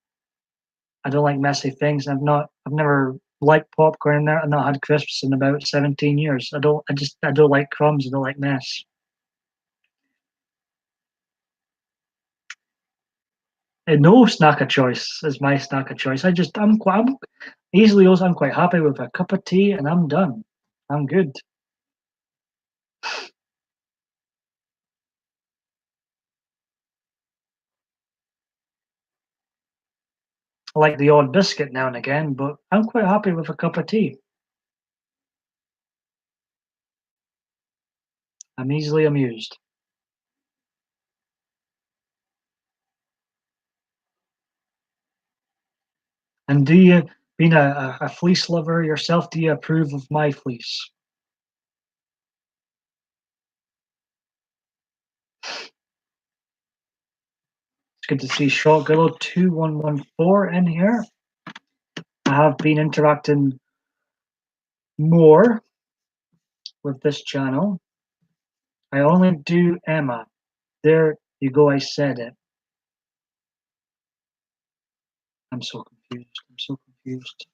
I don't like messy things. I've never liked popcorn. I've not had crisps in about 17 years. I don't like crumbs. I don't like mess. No snack of choice is my snack of choice. I'm easily also I'm quite happy with a cup of tea and I'm done. I'm good. I like the odd biscuit now and again, but I'm quite happy with a cup of tea. I'm easily amused. And do you, being a fleece lover yourself, do you approve of my fleece? It's good to see Shotgillo 2114 in here. I have been interacting more with this channel. I only do Emma. There you go, I said it. I'm so confused. I'm so confused.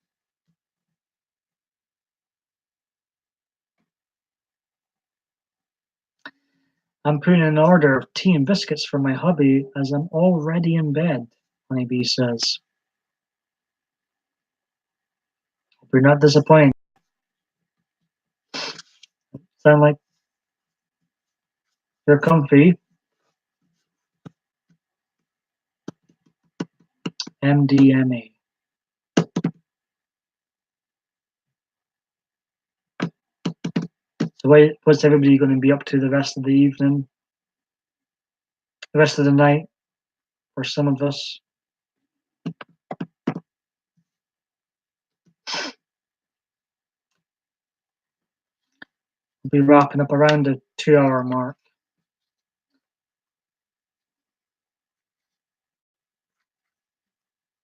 I'm putting an order of tea and biscuits for my hubby as I'm already in bed, Honeybee says. Hope you're not disappointed. Sound like you're comfy. MDMA. So what's everybody going to be up to the rest of the evening? The rest of the night? For some of us? We'll be wrapping up around the 2-hour mark.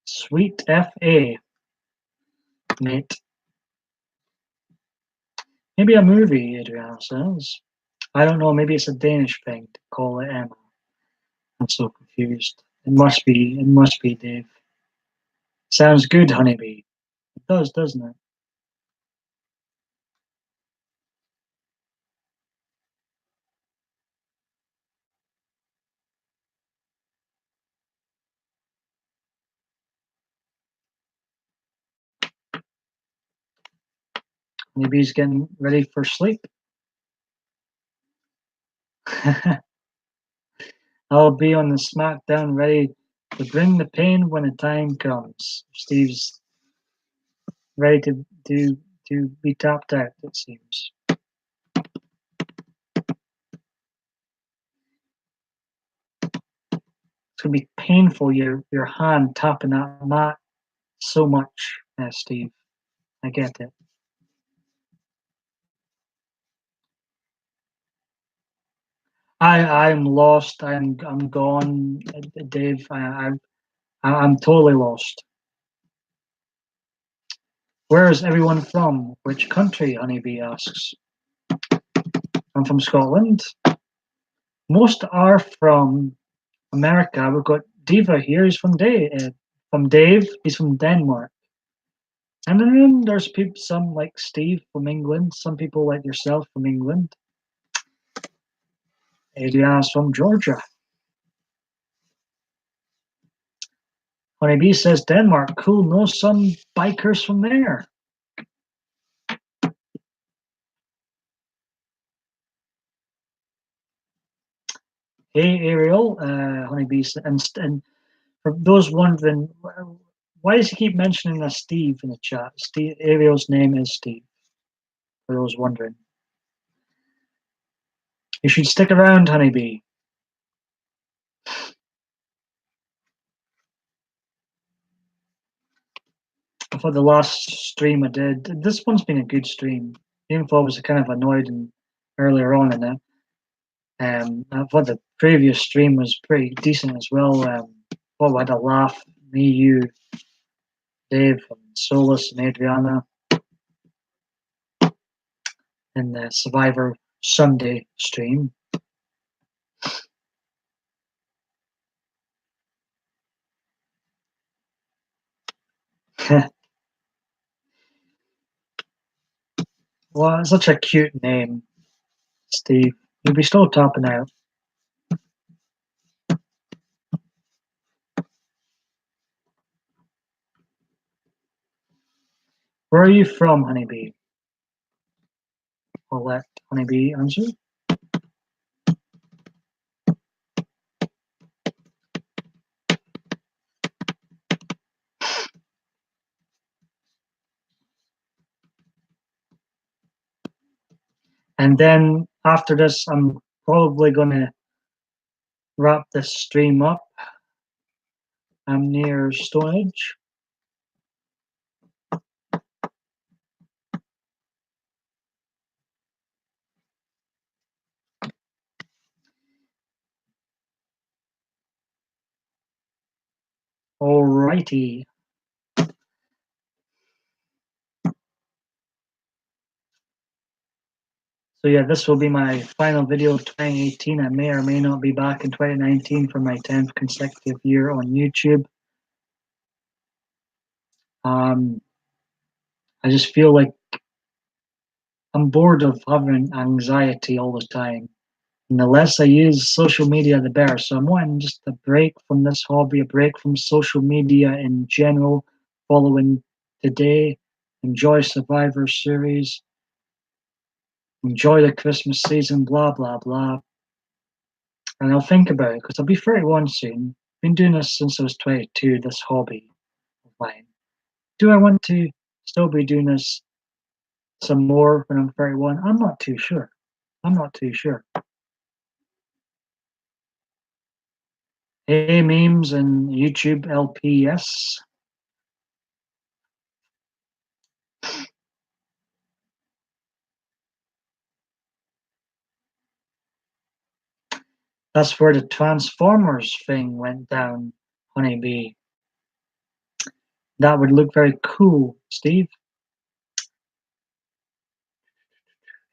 Sweet FA, mate. Maybe a movie, Adriana says. I don't know, maybe it's a Danish thing to call it Emma. I'm so confused. It must be, Dave. Sounds good, honeybee. It does, doesn't it? Maybe he's getting ready for sleep. I'll be on the SmackDown ready to bring the pain when the time comes. Steve's ready to be tapped out, it seems. It's gonna be painful, your hand tapping that mat so much, Steve. I get it. I'm lost. I'm gone, Dave. I'm totally lost. Where is everyone from? Which country? Honeybee asks. I'm from Scotland. Most are from America. We've got Diva here. He's from Dave. He's from Denmark. And then there's people, some like Steve from England. Some people like yourself from England. Adriana's from Georgia. Honeybee says Denmark. Cool. Know some bikers from there. Hey Ariel, Honeybee, and for those wondering, why does he keep mentioning a Steve in the chat? Steve, Ariel's name is Steve. For those wondering, you should stick around, Honeybee. I thought the last stream I did, this one's been a good stream. Even though I was kind of annoyed earlier on in it. I thought the previous stream was pretty decent as well. Thought we had a laugh, me, you, Dave, and Solus, and Adriana, in the Survivor Sunday stream. Well, it's such a cute name, Steve. You'll be still topping out. Where are you from, Honeybee? I'll let Honeybee answer. And then after this, I'm probably going to wrap this stream up. I'm near Stonehenge. Alrighty. So yeah, this will be my final video of 2018. I may or may not be back in 2019 for my 10th consecutive year on YouTube. I just feel like I'm bored of having anxiety all the time. And the less I use social media, the better. So I'm wanting just a break from this hobby, a break from social media in general, following today, enjoy Survivor Series, enjoy the Christmas season, blah, blah, blah. And I'll think about it because I'll be 31 soon. Been doing this since I was 22, this hobby. fine. Do I want to still be doing this some more when I'm 31? I'm not too sure. I'm not too sure. Hey, memes and YouTube LPS. That's where the Transformers thing went down, Honeybee. That would look very cool, Steve.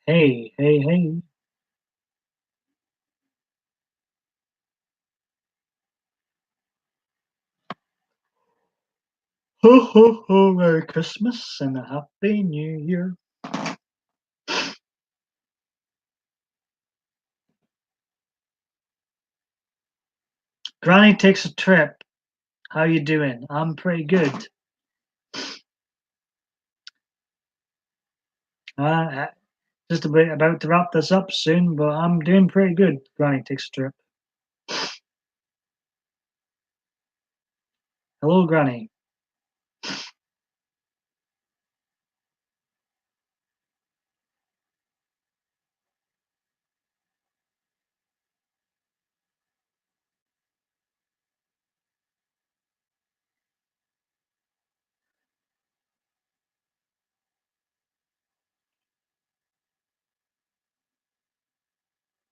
Hey, hey, hey. Ho, ho, ho, Merry Christmas and a Happy New Year. Granny takes a trip. How you doing? I'm pretty good. Uh, just about to wrap this up soon, but I'm doing pretty good. Granny takes a trip. Hello, Granny.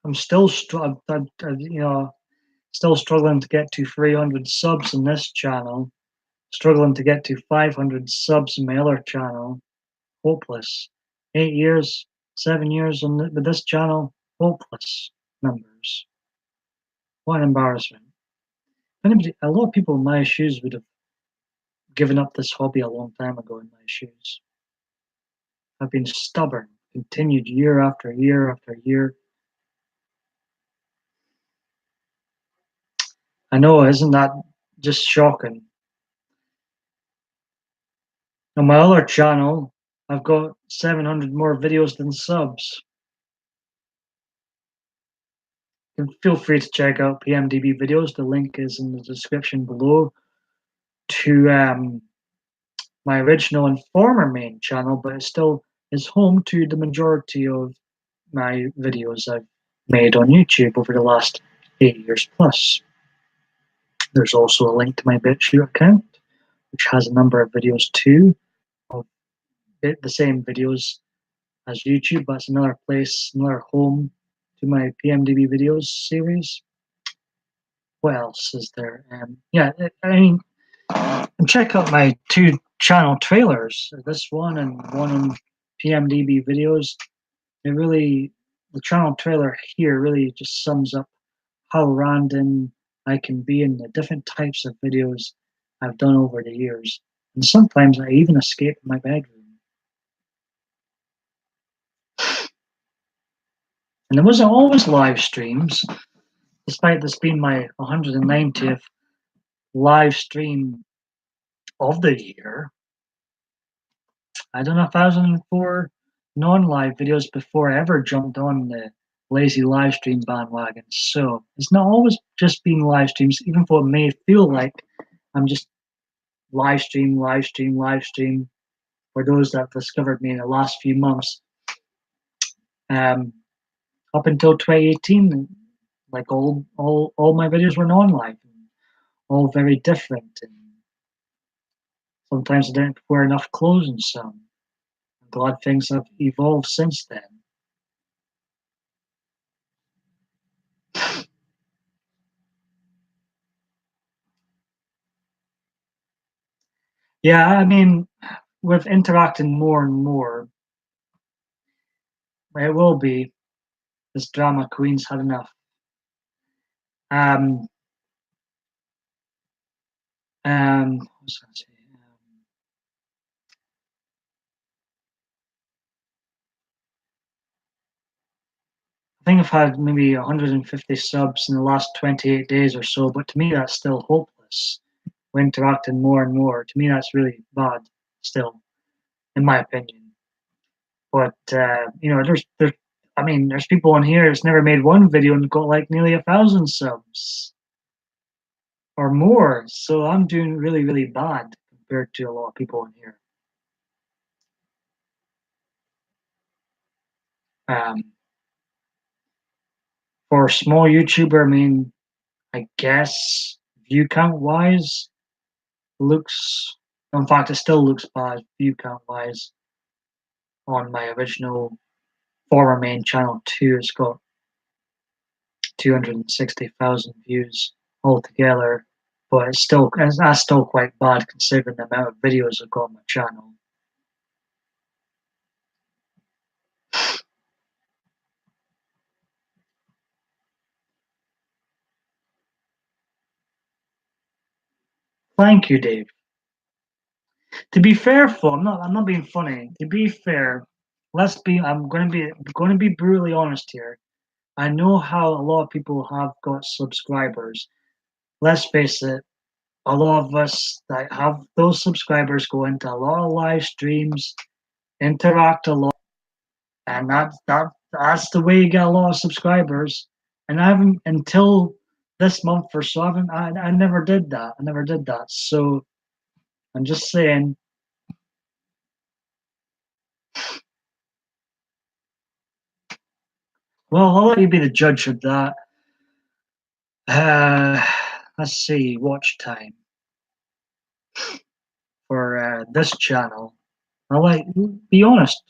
I'm still still struggling to get to 300 subs in this channel. Struggling to get to 500 subs in my other channel. Hopeless. 8 years, 7 years with this channel. Hopeless numbers. What an embarrassment. A lot of people in my shoes would have given up this hobby a long time ago in my shoes. I've been stubborn, continued year after year after year. I know, isn't that just shocking? On my other channel, I've got 700 more videos than subs. Feel free to check out PMDB videos. The link is in the description below to my original and former main channel, but it still is home to the majority of my videos I've made on YouTube over the last 8 years plus. There's also a link to my BitChute account, which has a number of videos too, of the same videos as YouTube, but it's another place, another home to my PMDB videos series. What else is there? Yeah, I mean, and check out my two channel trailers, this one and one on PMDB videos. The channel trailer here really just sums up how random I can be in the different types of videos I've done over the years. And sometimes I even escape my bedroom. And there wasn't always live streams, despite this being my 190th live stream of the year. I done 1,004 non-live videos before I ever jumped on the lazy live stream bandwagon. So it's not always just being live streams, even though it may feel like I'm just live stream, live stream, live stream. For those that discovered me in the last few months, up until 2018, like all my videos were non-live, all very different, and sometimes I didn't wear enough clothes in some. I'm glad things have evolved since then. Yeah, I mean, with interacting more and more, it will be this drama queen's had enough. Um, what was I say? I think I've had maybe 150 subs in the last 28 days or so, but to me that's still hopeless. We're interacting more and more. To me that's really bad still, in my opinion. But there's people on here that's never made one video and got like nearly 1,000 subs or more. So I'm doing really, really bad compared to a lot of people in here. For a small YouTuber, I mean, I guess view count wise, looks. In fact, it still looks bad view count wise on my original former main channel too. It's got 260,000 views altogether, but that's still quite bad considering the amount of videos I've got on my channel. Thank you, Dave. To be fair, I'm not being funny. To be fair, I'm going to be brutally honest here. I know how a lot of people have got subscribers. Let's face it, a lot of us that have those subscribers go into a lot of live streams, interact a lot, and that's the way you get a lot of subscribers. And I haven't until this month or so. I never did that. I never did that. So I'm just saying. Well, I'll let you be the judge of that. Let's see, watch time for this channel. I'll be honest.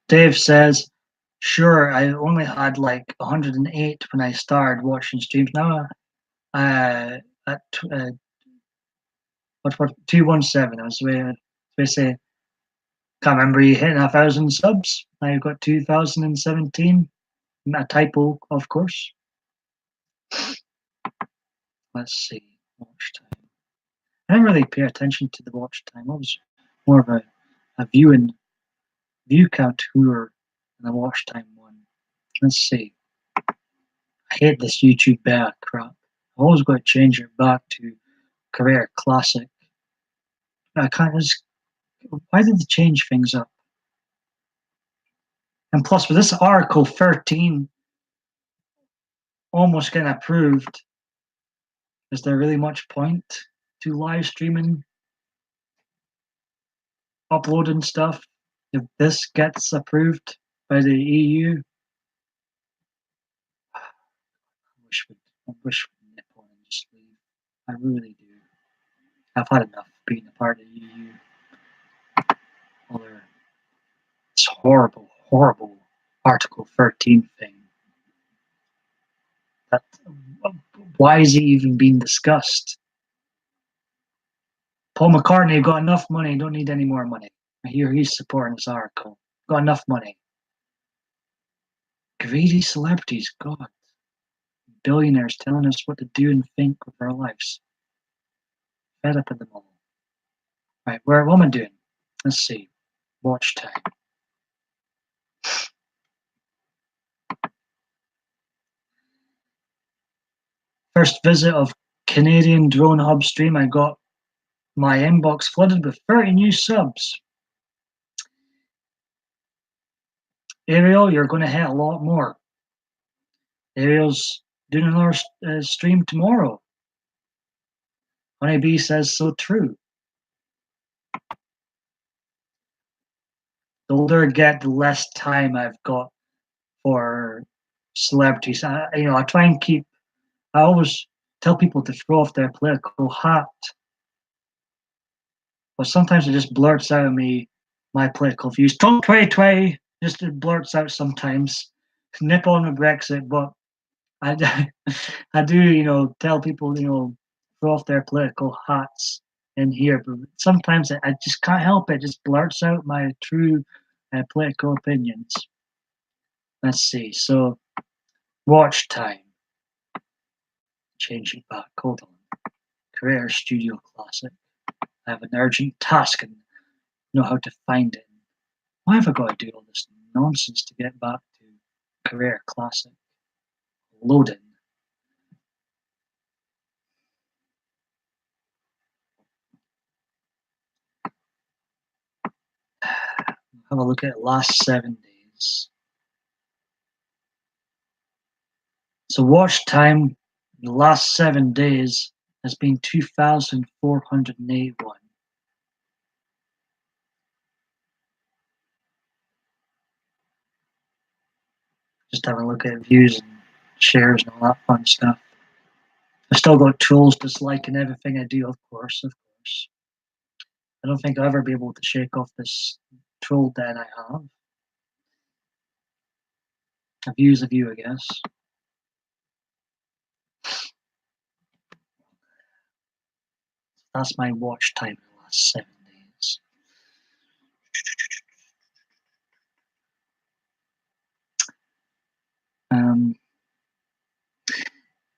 Dave says, "Sure, I only had like 108 when I started watching streams. Now, at what 217? I was going to say, can't remember you hitting 1,000 subs. Now you've got 2017. A typo, of course. Let's see, watch time. I didn't really pay attention to the watch time. I was more of a view count hooer than a watch time one. Let's see. I hate this YouTube beta crap. I always got to change it back to career classic. I can't just. Why did they change things up? And plus, with this Article 13 almost getting approved, is there really much point to live streaming, uploading stuff if this gets approved by the EU? I wish we'd nip on and just leave. I really do. I've had enough being a part of the EU. It's horrible, horrible Article 13 thing. That, why is it even being discussed? Paul McCartney got enough money, don't need any more money. I hear he's supporting this article. Got enough money. Greedy celebrities, God. Billionaires telling us what to do and think with our lives. Fed up with them all. Right, what am I doing? Let's see. Watch time. First visit of Canadian Drone Hub stream, I got my inbox flooded with 30 new subs. Ariel, you're going to hit a lot more. Ariel's doing another stream tomorrow. Honeybee says so true. The older I get, the less time I've got for celebrities. I try and keep. I always tell people to throw off their political hat, but sometimes it just blurts out of me my political views. Trump 2020 just it blurts out sometimes. Nip on with Brexit, but I, I do, tell people, throw off their political hats in here. But sometimes I just can't help it. It just blurts out my true political opinions. Let's see. So, watch time. Change it back. Hold on. Career Studio Classic. I have an urgent task and know how to find it. Why have I got to do all this nonsense to get back to Career Classic? Loading. Have a look at it last 7 days. So watch time in the last 7 days has been 2,481. Just having a look at views and shares and all that fun stuff. I've still got trolls disliking everything I do, of course, of course. I don't think I'll ever be able to shake off this troll den I have. A view's a view, I guess. That's my watch time in the last 7 days.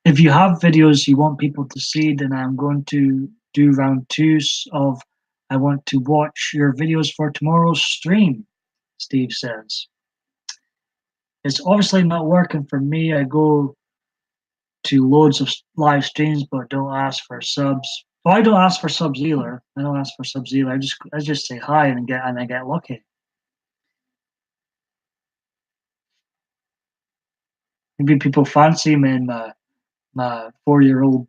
If you have videos you want people to see, then I'm going to do round twos of I want to watch your videos for tomorrow's stream, Steve says. It's obviously not working for me. I go to loads of live streams but don't ask for subs. Well, I don't ask for subs either. I don't ask for subs either. I just say hi and I get lucky. Maybe people fancy me in my 4-year-old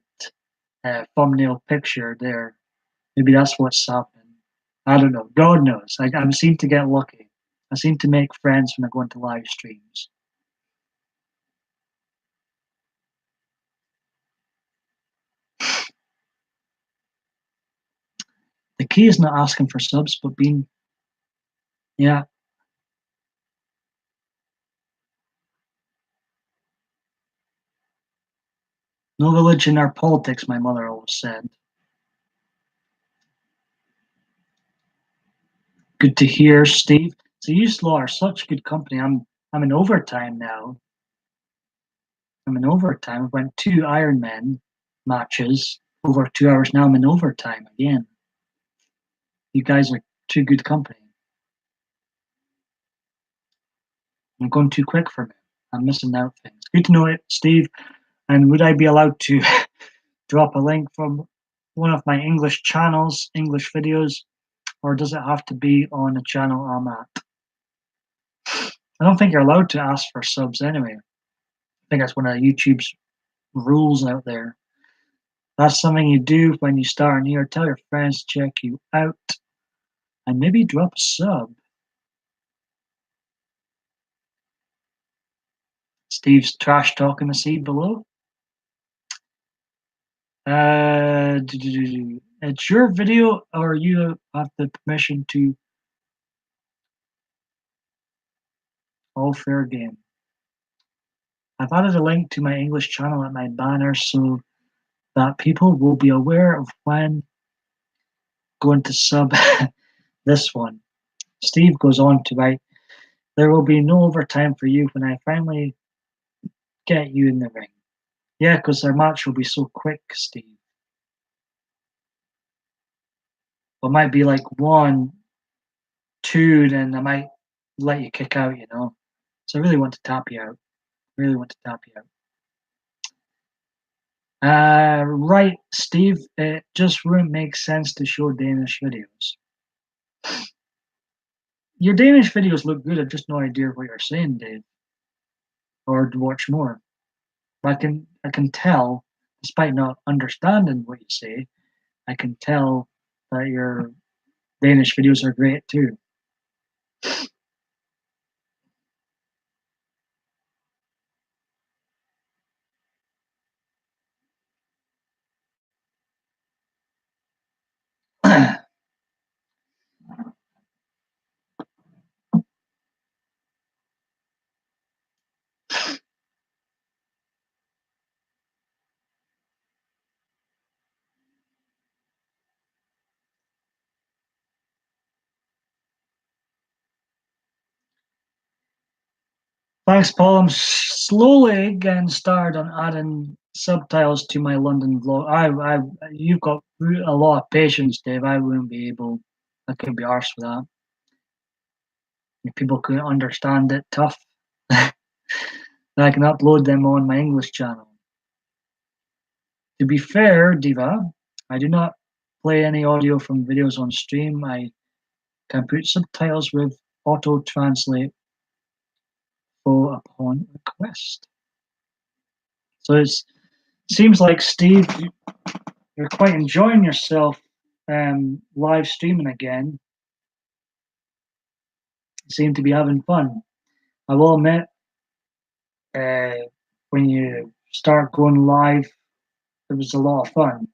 thumbnail picture there. Maybe that's what's happening. I don't know. God knows. I seem to get lucky. I seem to make friends when I go into live streams. The key is not asking for subs, but being, yeah. No religion or politics, my mother always said. Good to hear, Steve. So you lot are such good company. I'm in overtime now. I'm in overtime. I went 2 Ironman matches over 2 hours. Now I'm in overtime again. You guys are too good company. I'm going too quick for me. I'm missing out things. Good to know it, Steve. And would I be allowed to drop a link from one of my English channels, English videos, or does it have to be on the channel I'm at? I don't think you're allowed to ask for subs anyway. I think that's one of YouTube's rules out there. That's something you do when you start here. Tell your friends to check you out and maybe drop a sub. Steve's trash talking the seed below. It's your video, or you have the permission to all fair game. I've added a link to my English channel at my banner so that people will be aware of when going to sub this one. Steve goes on to write, there will be no overtime for you when I finally get you in the ring. Yeah, because their match will be so quick, Steve. It might be like 1, 2, then I might let you kick out, you know. So I really want to tap you out. Really want to tap you out. Right, Steve. It just wouldn't make sense to show Danish videos. Your Danish videos look good. I've just no idea what you're saying, Dave. Or to watch more. I can tell, despite not understanding what you say, I can tell that your Danish videos are great too. Thanks, Paul. I'm slowly getting started on adding subtitles to my London vlog. You've got a lot of patience, Dave. I wouldn't be able. I couldn't be arsed with that. If people couldn't understand it, tough. Then I can upload them on my English channel. To be fair, Diva, I do not play any audio from videos on stream. I can put subtitles with auto translate for upon request. So it seems like, Steve, you're quite enjoying yourself live streaming again. You seem to be having fun. I will admit, when you start going live, it was a lot of fun.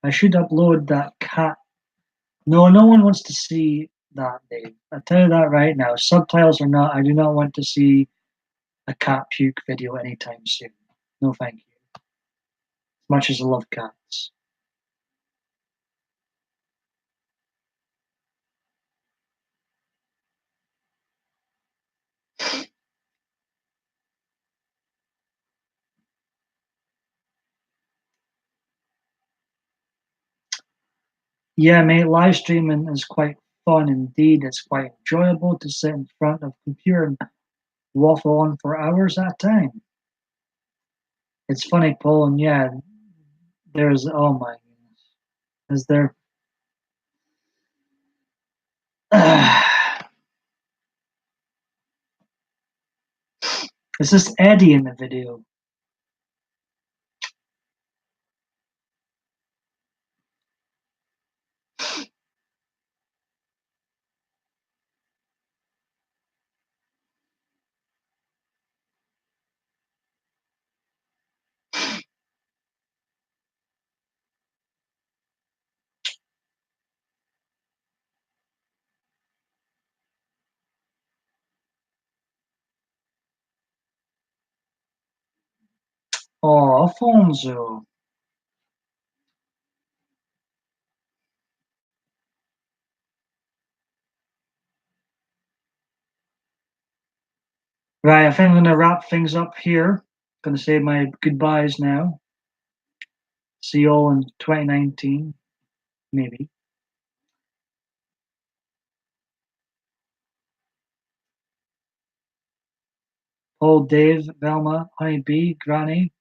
I should upload that cat. No, no one wants to see that, Dave. I tell you that right now. Subtitles or not, I do not want to see a cat puke video anytime soon. No, thank you. As much as I love cats. Yeah, mate, live streaming is quite fun indeed. It's quite enjoyable to sit in front of a computer and waffle on for hours at a time. It's funny, Paul, and yeah, there's, oh my goodness. Is there. Is this Eddie in the video? Oh, Alfonso. Right, I think I'm going to wrap things up here. Going to say my goodbyes now. See you all in 2019, maybe. Paul, Dave, Velma, Honeybee, Granny,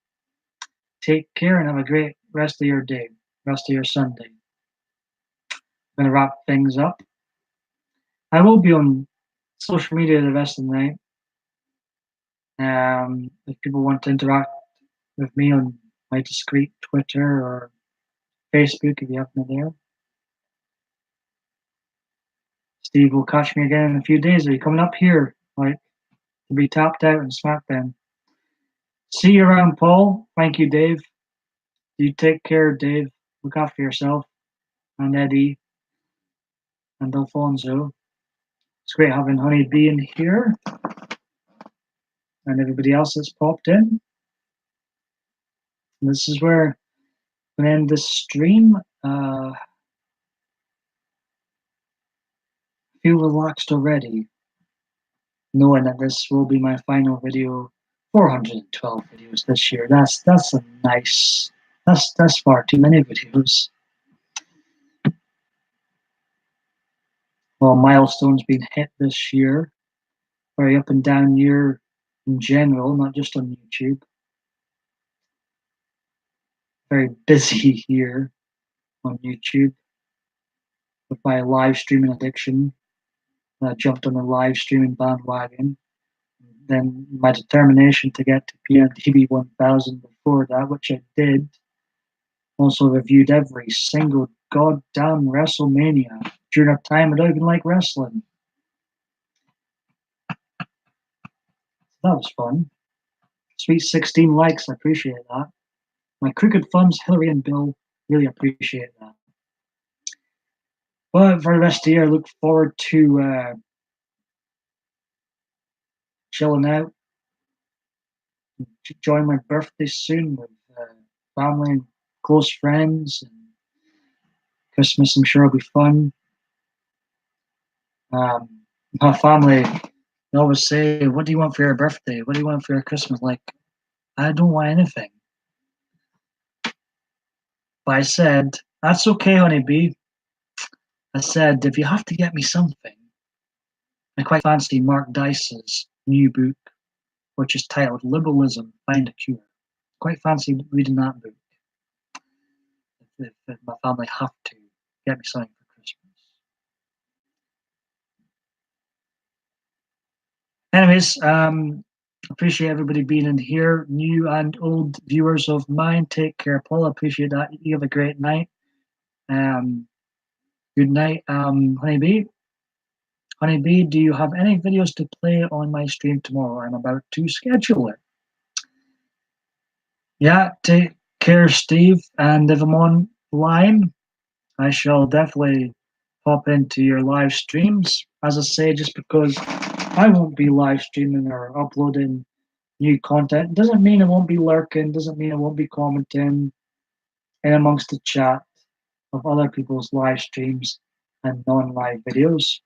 take care and have a great rest of your day, rest of your Sunday. I'm going to wrap things up. I will be on social media the rest of the night. If people want to interact with me on my discreet Twitter or Facebook, if you have me there. Steve will catch me again in a few days. Are you coming up here, like, to be tapped out and SmackDown? See you around, Paul. Thank you, Dave. You take care, Dave. Look after yourself. And Eddie and Alfonso. It's great having Honeybee in here. And everybody else that's popped in. And this is where I'm going to end this stream. Feel relaxed already, knowing that this will be my final video. 412 videos this year. That's a nice. That's far too many videos. Well, milestones being hit this year. Very up and down year in general, not just on YouTube. Very busy year on YouTube with my live streaming addiction. I jumped on the live streaming bandwagon. Then my determination to get to PMDB 1000 before that, which I did. Also reviewed every single goddamn WrestleMania during a time I don't even like wrestling. That was fun. Sweet 16 likes, I appreciate that. My crooked thumbs, Hillary and Bill, really appreciate that. But for the rest of the year, I look forward to chilling out. Enjoying my birthday soon with family and close friends. And Christmas, I'm sure, will be fun. My family, they always say, "What do you want for your birthday? What do you want for your Christmas?" Like, I don't want anything. But I said, "That's okay, honeybee." I said, "If you have to get me something," I quite fancy Mark Dice's new book, which is titled Liberalism, Find a Cure. Quite fancy reading that book. If my family have to get me something for Christmas. Anyways, appreciate everybody being in here, new and old viewers of mine. Take care, Paul. Appreciate that. You have a great night. Good night, Honeybee. Honeybee, do you have any videos to play on my stream tomorrow? I'm about to schedule it. Yeah, take care, Steve. And if I'm online, I shall definitely pop into your live streams. As I say, just because I won't be live streaming or uploading new content doesn't mean I won't be lurking, doesn't mean I won't be commenting in amongst the chat of other people's live streams and non-live videos.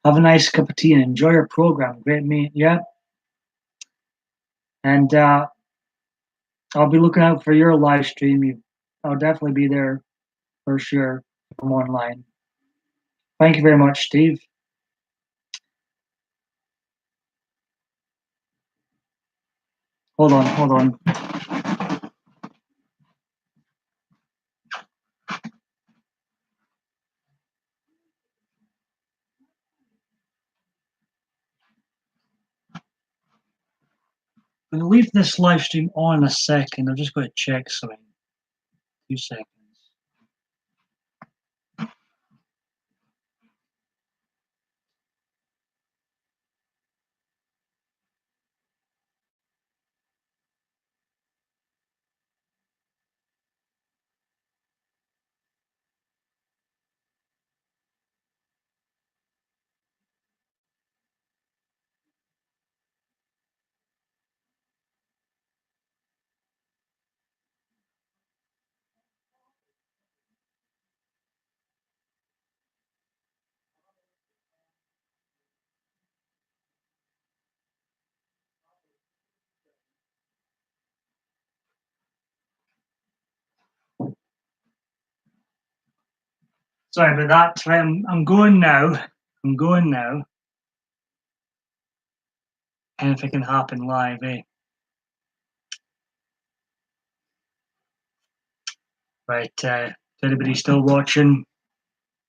Have a nice cup of tea and enjoy your program. Great meet, yeah. And I'll be looking out for your live stream. I'll definitely be there for sure if I'm online. Thank you very much, Steve. Hold on. I'm going to leave this live stream on a second. I'm just going to check something. 2 seconds. Sorry about that. I'm going now. I'm going now. Anything can happen live, eh? Right. If anybody's still watching,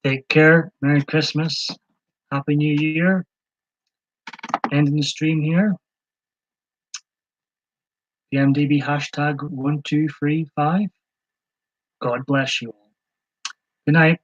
take care. Merry Christmas. Happy New Year. Ending the stream here. PMDB hashtag 1235. God bless you all. Good night.